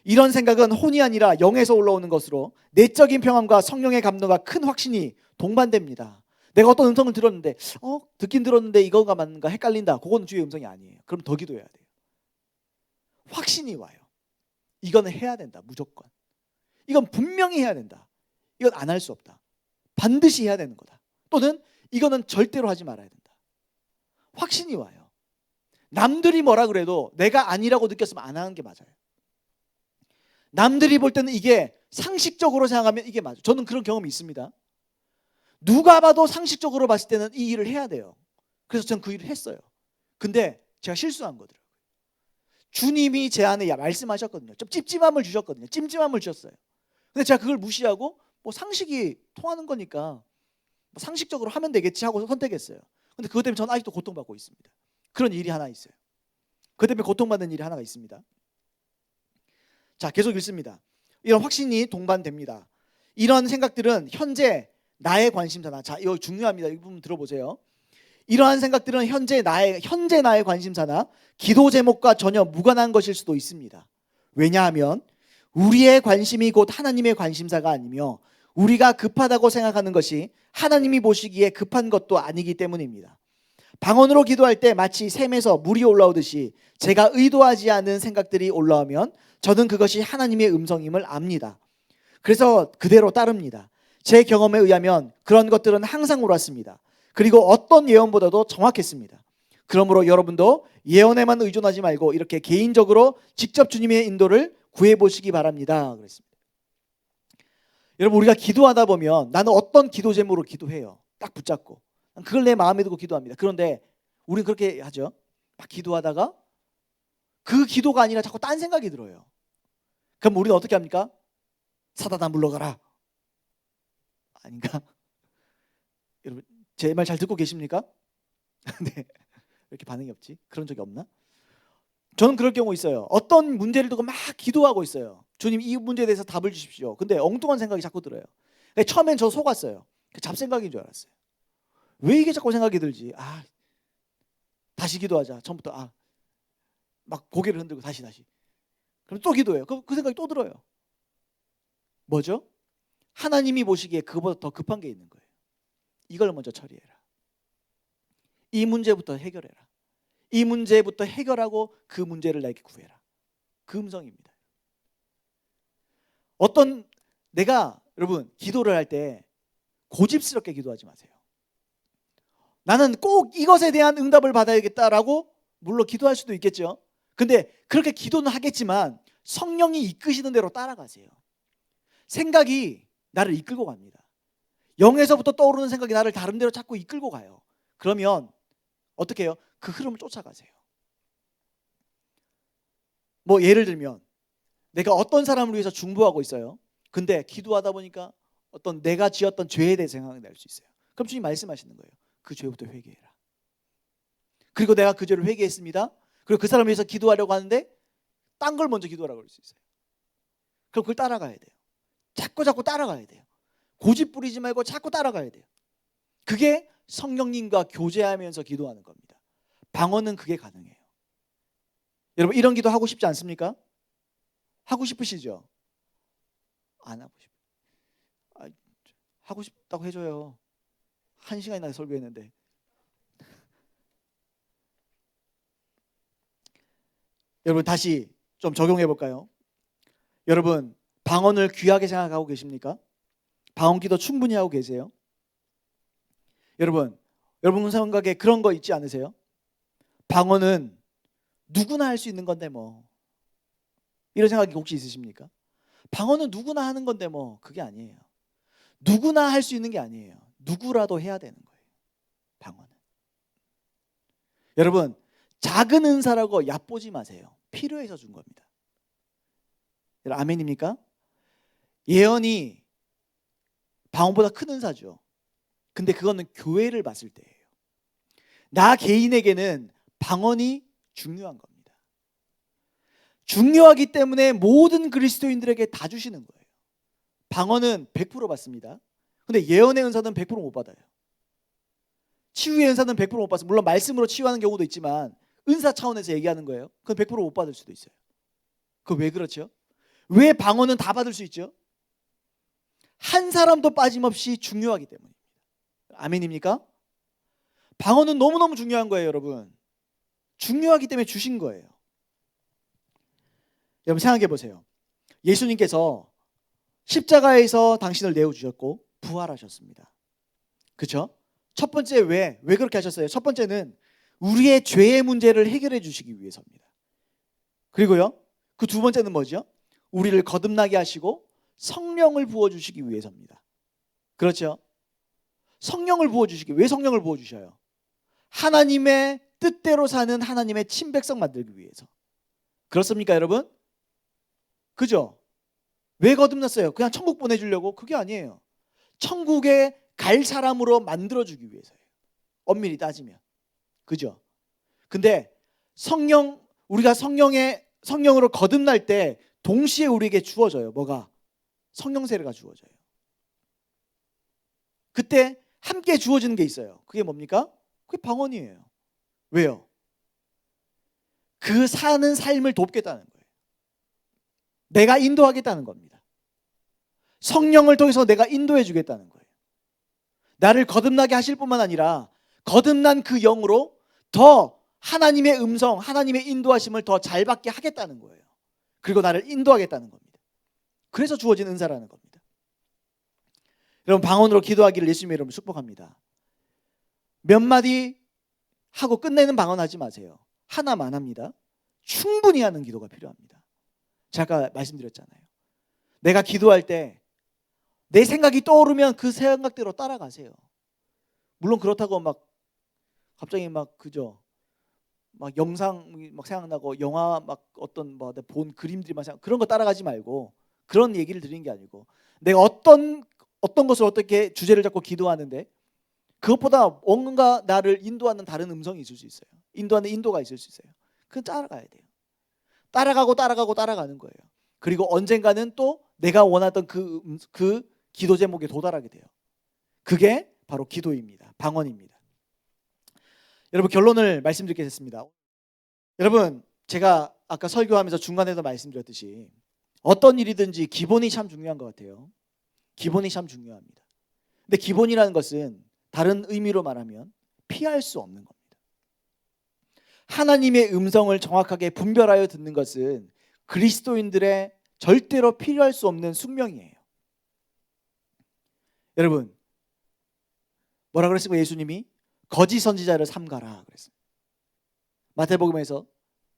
이런 생각은 혼이 아니라 영에서 올라오는 것으로 내적인 평안과 성령의 감동과 큰 확신이 동반됩니다. 내가 어떤 음성을 들었는데 듣긴 들었는데 이거가 맞는가 헷갈린다. 그건 주의 음성이 아니에요. 그럼 더 기도해야 돼요. 확신이 와요. 이거는 해야 된다. 무조건. 이건 분명히 해야 된다. 이건 안 할 수 없다. 반드시 해야 되는 거다. 또는 이거는 절대로 하지 말아야 된다. 확신이 와요. 남들이 뭐라 그래도 내가 아니라고 느꼈으면 안 하는 게 맞아요. 남들이 볼 때는 이게 상식적으로 생각하면 이게 맞아요. 저는 그런 경험이 있습니다. 누가 봐도 상식적으로 봤을 때는 이 일을 해야 돼요. 그래서 저는 그 일을 했어요. 근데 제가 실수한 거더라고요. 주님이 제 안에 말씀하셨거든요. 좀 찝찝함을 주셨거든요. 찜찜함을 주셨어요. 근데 제가 그걸 무시하고 상식이 통하는 거니까 상식적으로 하면 되겠지 하고 선택했어요. 근데 그것 때문에 저는 아직도 고통받고 있습니다. 그런 일이 하나 있어요. 그것 때문에 고통받는 일이 하나가 있습니다. 자, 계속 읽습니다. 이런 확신이 동반됩니다. 이런 생각들은 현재 나의 관심사나, 자, 이거 중요합니다. 이 부분 들어보세요. 이러한 생각들은 현재 나의 관심사나 기도 제목과 전혀 무관한 것일 수도 있습니다. 왜냐하면 우리의 관심이 곧 하나님의 관심사가 아니며 우리가 급하다고 생각하는 것이 하나님이 보시기에 급한 것도 아니기 때문입니다. 방언으로 기도할 때 마치 샘에서 물이 올라오듯이 제가 의도하지 않은 생각들이 올라오면 저는 그것이 하나님의 음성임을 압니다. 그래서 그대로 따릅니다. 제 경험에 의하면 그런 것들은 항상 옳았습니다. 그리고 어떤 예언보다도 정확했습니다. 그러므로 여러분도 예언에만 의존하지 말고 이렇게 개인적으로 직접 주님의 인도를 구해보시기 바랍니다. 그랬습니다. 여러분, 우리가 기도하다 보면 나는 어떤 기도 제목으로 기도해요. 딱 붙잡고 그걸 내 마음에 두고 기도합니다. 그런데 우리는 그렇게 하죠. 막 기도하다가 그 기도가 아니라 자꾸 딴 생각이 들어요. 그럼 우리는 어떻게 합니까? 사단아 물러가라. 아닌가? 여러분, 제 말 잘 듣고 계십니까? 네. 왜 이렇게 반응이 없지? 그런 적이 없나? 저는 그럴 경우 있어요. 어떤 문제를 두고 막 기도하고 있어요. 주님, 이 문제에 대해서 답을 주십시오. 근데 엉뚱한 생각이 자꾸 들어요. 처음엔 저 속았어요. 잡생각인 줄 알았어요. 왜 이게 자꾸 생각이 들지? 다시 기도하자. 처음부터 막 고개를 흔들고 다시. 그럼 또 기도해요. 그 생각이 또 들어요. 뭐죠? 하나님이 보시기에 그거보다 더 급한 게 있는 거예요. 이걸 먼저 처리해라. 이 문제부터 해결해라. 이 문제부터 해결하고 그 문제를 나에게 구해라. 그 음성입니다. 여러분, 기도를 할 때 고집스럽게 기도하지 마세요. 나는 꼭 이것에 대한 응답을 받아야겠다라고 물론 기도할 수도 있겠죠. 근데 그렇게 기도는 하겠지만 성령이 이끄시는 대로 따라가세요. 생각이 나를 이끌고 갑니다. 영에서부터 떠오르는 생각이 나를 다른 데로 자꾸 이끌고 가요. 그러면 어떻게 해요? 그 흐름을 쫓아가세요. 예를 들면 내가 어떤 사람을 위해서 중보하고 있어요. 근데 기도하다 보니까 어떤 내가 지었던 죄에 대해 생각이 날 수 있어요. 그럼 주님 말씀하시는 거예요. 그 죄부터 회개해라. 그리고 내가 그 죄를 회개했습니다. 그리고 그 사람을 위해서 기도하려고 하는데 딴 걸 먼저 기도하라고 그럴 수 있어요. 그럼 그걸 따라가야 돼요. 자꾸 따라가야 돼요. 고집 부리지 말고 자꾸 따라가야 돼요. 그게 성령님과 교제하면서 기도하는 겁니다. 방언은 그게 가능해요. 여러분, 이런 기도 하고 싶지 않습니까? 하고 싶으시죠? 안 하고 싶어요. 하고 싶다고 해줘요. 1시간이나 설교했는데. 여러분, 다시 좀 적용해 볼까요? 여러분, 방언을 귀하게 생각하고 계십니까? 방언 기도 충분히 하고 계세요? 여러분 생각에 그런 거 있지 않으세요? 방언은 누구나 할 수 있는 건데 이런 생각이 혹시 있으십니까? 방언은 누구나 하는 건데 그게 아니에요. 누구나 할 수 있는 게 아니에요. 누구라도 해야 되는 거예요. 방언은. 여러분, 작은 은사라고 얕보지 마세요. 필요해서 준 겁니다. 여러분, 아멘입니까? 예언이 방언보다 큰 은사죠. 근데 그거는 교회를 봤을 때예요. 나 개인에게는 방언이 중요한 겁니다. 중요하기 때문에 모든 그리스도인들에게 다 주시는 거예요. 방언은 100% 받습니다. 근데 예언의 은사는 100%못 받아요. 치유의 은사는 100%못 받아요. 물론 말씀으로 치유하는 경우도 있지만 은사 차원에서 얘기하는 거예요. 그건 100%못 받을 수도 있어요. 그거 왜 그렇죠? 왜 방언은 다 받을 수 있죠? 한 사람도 빠짐없이 중요하기 때문입니다. 아멘입니까? 방언은 너무너무 중요한 거예요, 여러분. 중요하기 때문에 주신 거예요. 여러분 생각해 보세요. 예수님께서 십자가에서 당신을 내어주셨고 부활하셨습니다. 그렇죠? 첫 번째 왜 그렇게 하셨어요? 첫 번째는 우리의 죄의 문제를 해결해 주시기 위해서입니다. 그리고요, 그 두 번째는 뭐죠? 우리를 거듭나게 하시고 성령을 부어주시기 위해서입니다. 그렇죠? 성령을 부어주시기, 왜 성령을 부어주셔요? 하나님의 뜻대로 사는 하나님의 친백성 만들기 위해서. 그렇습니까 여러분? 그죠? 왜 거듭났어요? 그냥 천국 보내주려고? 그게 아니에요. 천국에 갈 사람으로 만들어주기 위해서예요. 엄밀히 따지면. 그죠? 근데 우리가 성령으로 거듭날 때 동시에 우리에게 주어져요. 뭐가? 성령 세례가 주어져요. 그때 함께 주어지는 게 있어요. 그게 뭡니까? 그게 방언이에요. 왜요? 그 사는 삶을 돕겠다는 거예요. 내가 인도하겠다는 겁니다. 성령을 통해서 내가 인도해 주겠다는 거예요. 나를 거듭나게 하실 뿐만 아니라 거듭난 그 영으로 더 하나님의 음성, 하나님의 인도하심을 더 잘 받게 하겠다는 거예요. 그리고 나를 인도하겠다는 겁니다. 그래서 주어진 은사라는 겁니다. 여러분 방언으로 기도하기를 예수님의 이름으로 축복합니다. 몇 마디 하고 끝내는 방언하지 마세요. 하나만 합니다. 충분히 하는 기도가 필요합니다. 제가 아까 말씀드렸잖아요. 내가 기도할 때 내 생각이 떠오르면 그 생각대로 따라가세요. 물론 그렇다고 막 갑자기 막 그죠? 막 영상 막 생각나고 영화 막 어떤 뭐 본 그림들이 막 그런 거 따라가지 말고 그런 얘기를 드리는 게 아니고 내가 어떤 것을 어떻게 주제를 잡고 기도하는데 그것보다 뭔가 나를 인도하는 다른 음성이 있을 수 있어요. 인도하는 인도가 있을 수 있어요. 그건 따라가야 돼요. 따라가는 거예요. 그리고 언젠가는 또 내가 원하던 그 기도 제목에 도달하게 돼요. 그게 바로 기도입니다. 방언입니다. 여러분 결론을 말씀드리겠습니다. 여러분 제가 아까 설교하면서 중간에도 말씀드렸듯이 어떤 일이든지 기본이 참 중요한 것 같아요. 기본이 참 중요합니다. 근데 기본이라는 것은 다른 의미로 말하면 피할 수 없는 겁니다. 하나님의 음성을 정확하게 분별하여 듣는 것은 그리스도인들의 절대로 필요할 수 없는 숙명이에요. 여러분 뭐라 그랬습니까? 예수님이 거짓 선지자를 삼가라 그랬습니다. 마태복음에서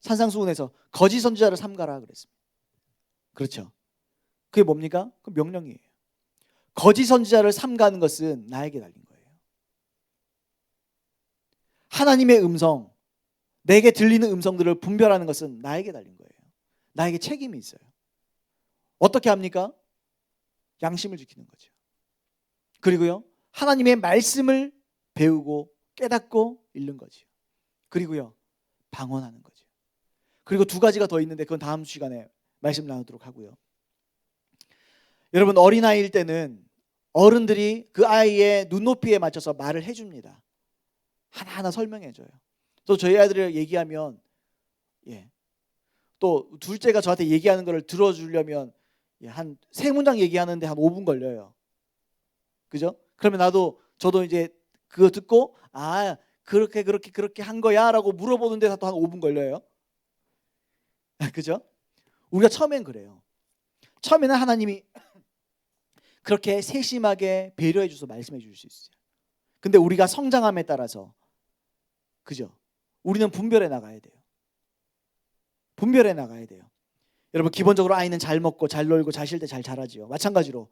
산상수훈에서 거짓 선지자를 삼가라 그랬습니다. 그렇죠? 그게 뭡니까? 그 명령이에요. 거짓 선지자를 삼가는 것은 나에게 달린 거예요. 하나님의 음성, 내게 들리는 음성들을 분별하는 것은 나에게 달린 거예요. 나에게 책임이 있어요. 어떻게 합니까? 양심을 지키는 거죠. 그리고요, 하나님의 말씀을 배우고 깨닫고 읽는 거죠. 그리고요, 방언하는 거죠. 그리고 두 가지가 더 있는데 그건 다음 시간에 말씀 나누도록 하고요. 여러분 어린아이일 때는 어른들이 그 아이의 눈높이에 맞춰서 말을 해줍니다. 하나하나 설명해줘요. 또 저희 아이들이 얘기하면 또 둘째가 저한테 얘기하는 거를 들어주려면 한 세 문장 얘기하는데 한 5분 걸려요. 그죠? 그러면 저도 이제 그거 듣고 그렇게 한 거야 라고 물어보는 데서 또 한 5분 걸려요. 그죠? 우리가 처음엔 그래요. 처음에는 하나님이 그렇게 세심하게 배려해 주셔서 말씀해 주실 수 있어요. 근데 우리가 성장함에 따라서 그죠? 우리는 분별해 나가야 돼요. 분별해 나가야 돼요. 여러분 기본적으로 아이는 잘 먹고 잘 놀고 잘 쉴 때 잘 자라지요. 마찬가지로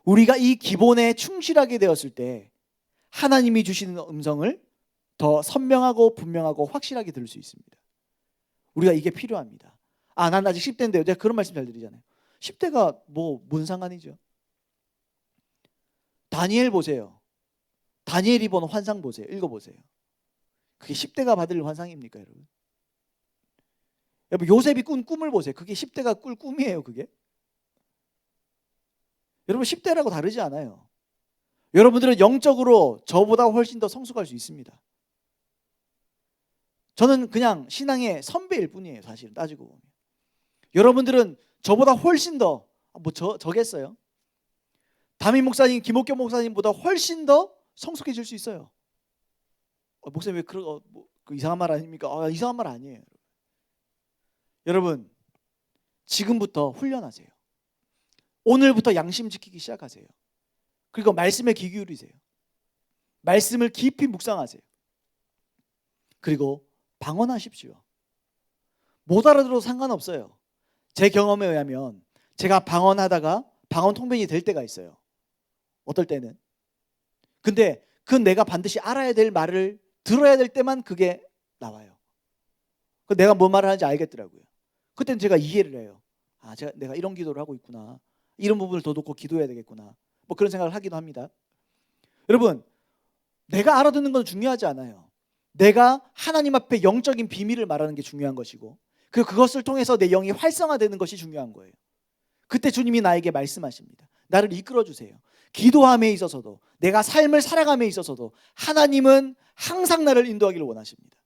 우리가 이 기본에 충실하게 되었을 때 하나님이 주시는 음성을 더 선명하고 분명하고 확실하게 들을 수 있습니다. 우리가 이게 필요합니다. 난 아직 10대인데요. 제가 그런 말씀 잘 드리잖아요. 10대가 뭔 상관이죠? 다니엘 보세요. 다니엘이 본 환상 보세요. 읽어보세요. 그게 10대가 받을 환상입니까 여러분? 여러분 요셉이 꾼 꿈을 보세요. 그게 10대가 꿀 꿈이에요 그게? 여러분 10대라고 다르지 않아요. 여러분들은 영적으로 저보다 훨씬 더 성숙할 수 있습니다. 저는 그냥 신앙의 선배일 뿐이에요. 사실 따지고 보면. 여러분들은 저보다 훨씬 더 저겠어요? 담임 목사님, 김옥경 목사님보다 훨씬 더 성숙해질 수 있어요. 목사님 왜 그런 그 이상한 말 아닙니까? 이상한 말 아니에요. 여러분, 지금부터 훈련하세요. 오늘부터 양심 지키기 시작하세요. 그리고 말씀에 귀 기울이세요. 말씀을 깊이 묵상하세요. 그리고 방언하십시오. 못 알아들어도 상관없어요. 제 경험에 의하면 제가 방언하다가 방언 통변이 될 때가 있어요. 어떨 때는. 근데 그건 내가 반드시 알아야 될 말을 들어야 될 때만 그게 나와요. 내가 뭔 말을 하는지 알겠더라고요. 그때는 제가 이해를 해요. 내가 이런 기도를 하고 있구나. 이런 부분을 더 놓고 기도해야 되겠구나. 그런 생각을 하기도 합니다. 여러분, 내가 알아듣는 건 중요하지 않아요. 내가 하나님 앞에 영적인 비밀을 말하는 게 중요한 것이고, 그리고 그것을 통해서 내 영이 활성화되는 것이 중요한 거예요. 그때 주님이 나에게 말씀하십니다. 나를 이끌어 주세요. 기도함에 있어서도, 내가 삶을 살아감에 있어서도 하나님은 항상 나를 인도하기를 원하십니다.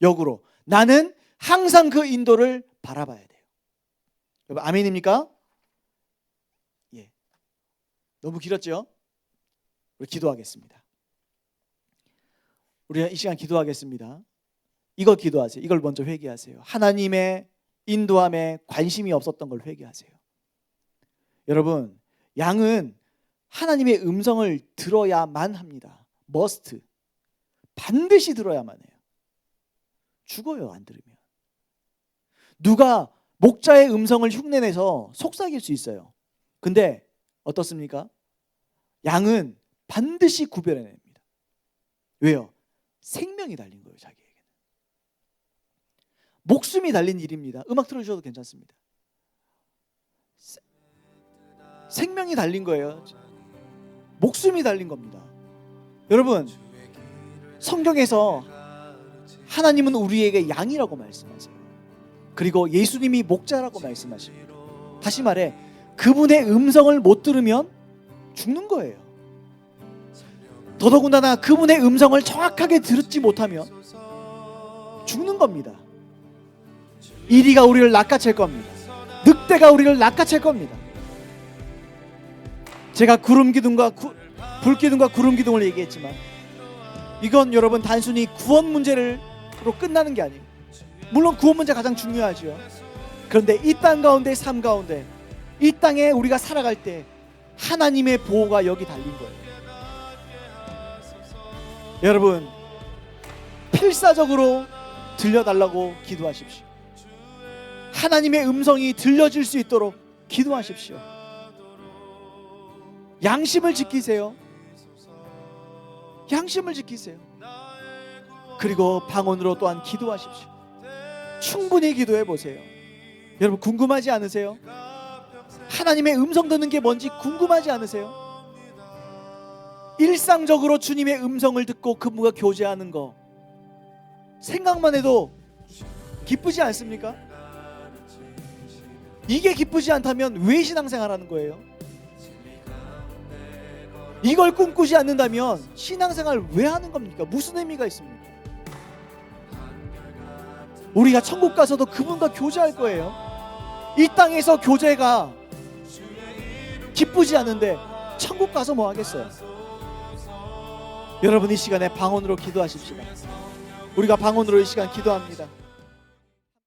역으로 나는 항상 그 인도를 바라봐야 돼요. 여러분, 아멘입니까? 예. 너무 길었죠? 우리 기도하겠습니다. 우리 이 시간 기도하겠습니다. 이걸 기도하세요. 이걸 먼저 회개하세요. 하나님의 인도함에 관심이 없었던 걸 회개하세요. 여러분, 양은 하나님의 음성을 들어야만 합니다. must. 반드시 들어야만 해요. 죽어요, 안 들으면. 누가 목자의 음성을 흉내내서 속삭일 수 있어요. 근데 어떻습니까? 양은 반드시 구별해냅니다. 왜요? 생명이 달린 거예요, 자기에게는. 목숨이 달린 일입니다. 음악 틀어주셔도 괜찮습니다. 생명이 달린 거예요. 목숨이 달린 겁니다. 여러분, 성경에서 하나님은 우리에게 양이라고 말씀하세요. 그리고 예수님이 목자라고 말씀하십니다. 다시 말해, 그분의 음성을 못 들으면 죽는 거예요. 더더군다나 그분의 음성을 정확하게 듣지 못하면 죽는 겁니다. 이리가 우리를 낚아챌 겁니다. 늑대가 우리를 낚아챌 겁니다. 제가 구름기둥과 불기둥과 구름기둥을 얘기했지만, 이건 여러분 단순히 구원 문제로 끝나는 게 아니에요. 물론 구원 문제 가장 중요하죠. 그런데 이 땅 가운데, 삶 가운데, 이 땅에 우리가 살아갈 때 하나님의 보호가 여기 달린 거예요. 여러분, 필사적으로 들려달라고 기도하십시오. 하나님의 음성이 들려질 수 있도록 기도하십시오. 양심을 지키세요. 양심을 지키세요. 그리고 방언으로 또한 기도하십시오. 충분히 기도해 보세요. 여러분, 궁금하지 않으세요? 하나님의 음성 듣는 게 뭔지 궁금하지 않으세요? 일상적으로 주님의 음성을 듣고 그분과 교제하는 거 생각만 해도 기쁘지 않습니까? 이게 기쁘지 않다면 왜 신앙생활하는 거예요? 이걸 꿈꾸지 않는다면 신앙생활 왜 하는 겁니까? 무슨 의미가 있습니까? 우리가 천국 가서도 그분과 교제할 거예요. 이 땅에서 교제가 기쁘지 않은데 천국 가서 뭐 하겠어요? 여러분, 이 시간에 방언으로 기도하십시다. 우리가 방언으로 이 시간 기도합니다.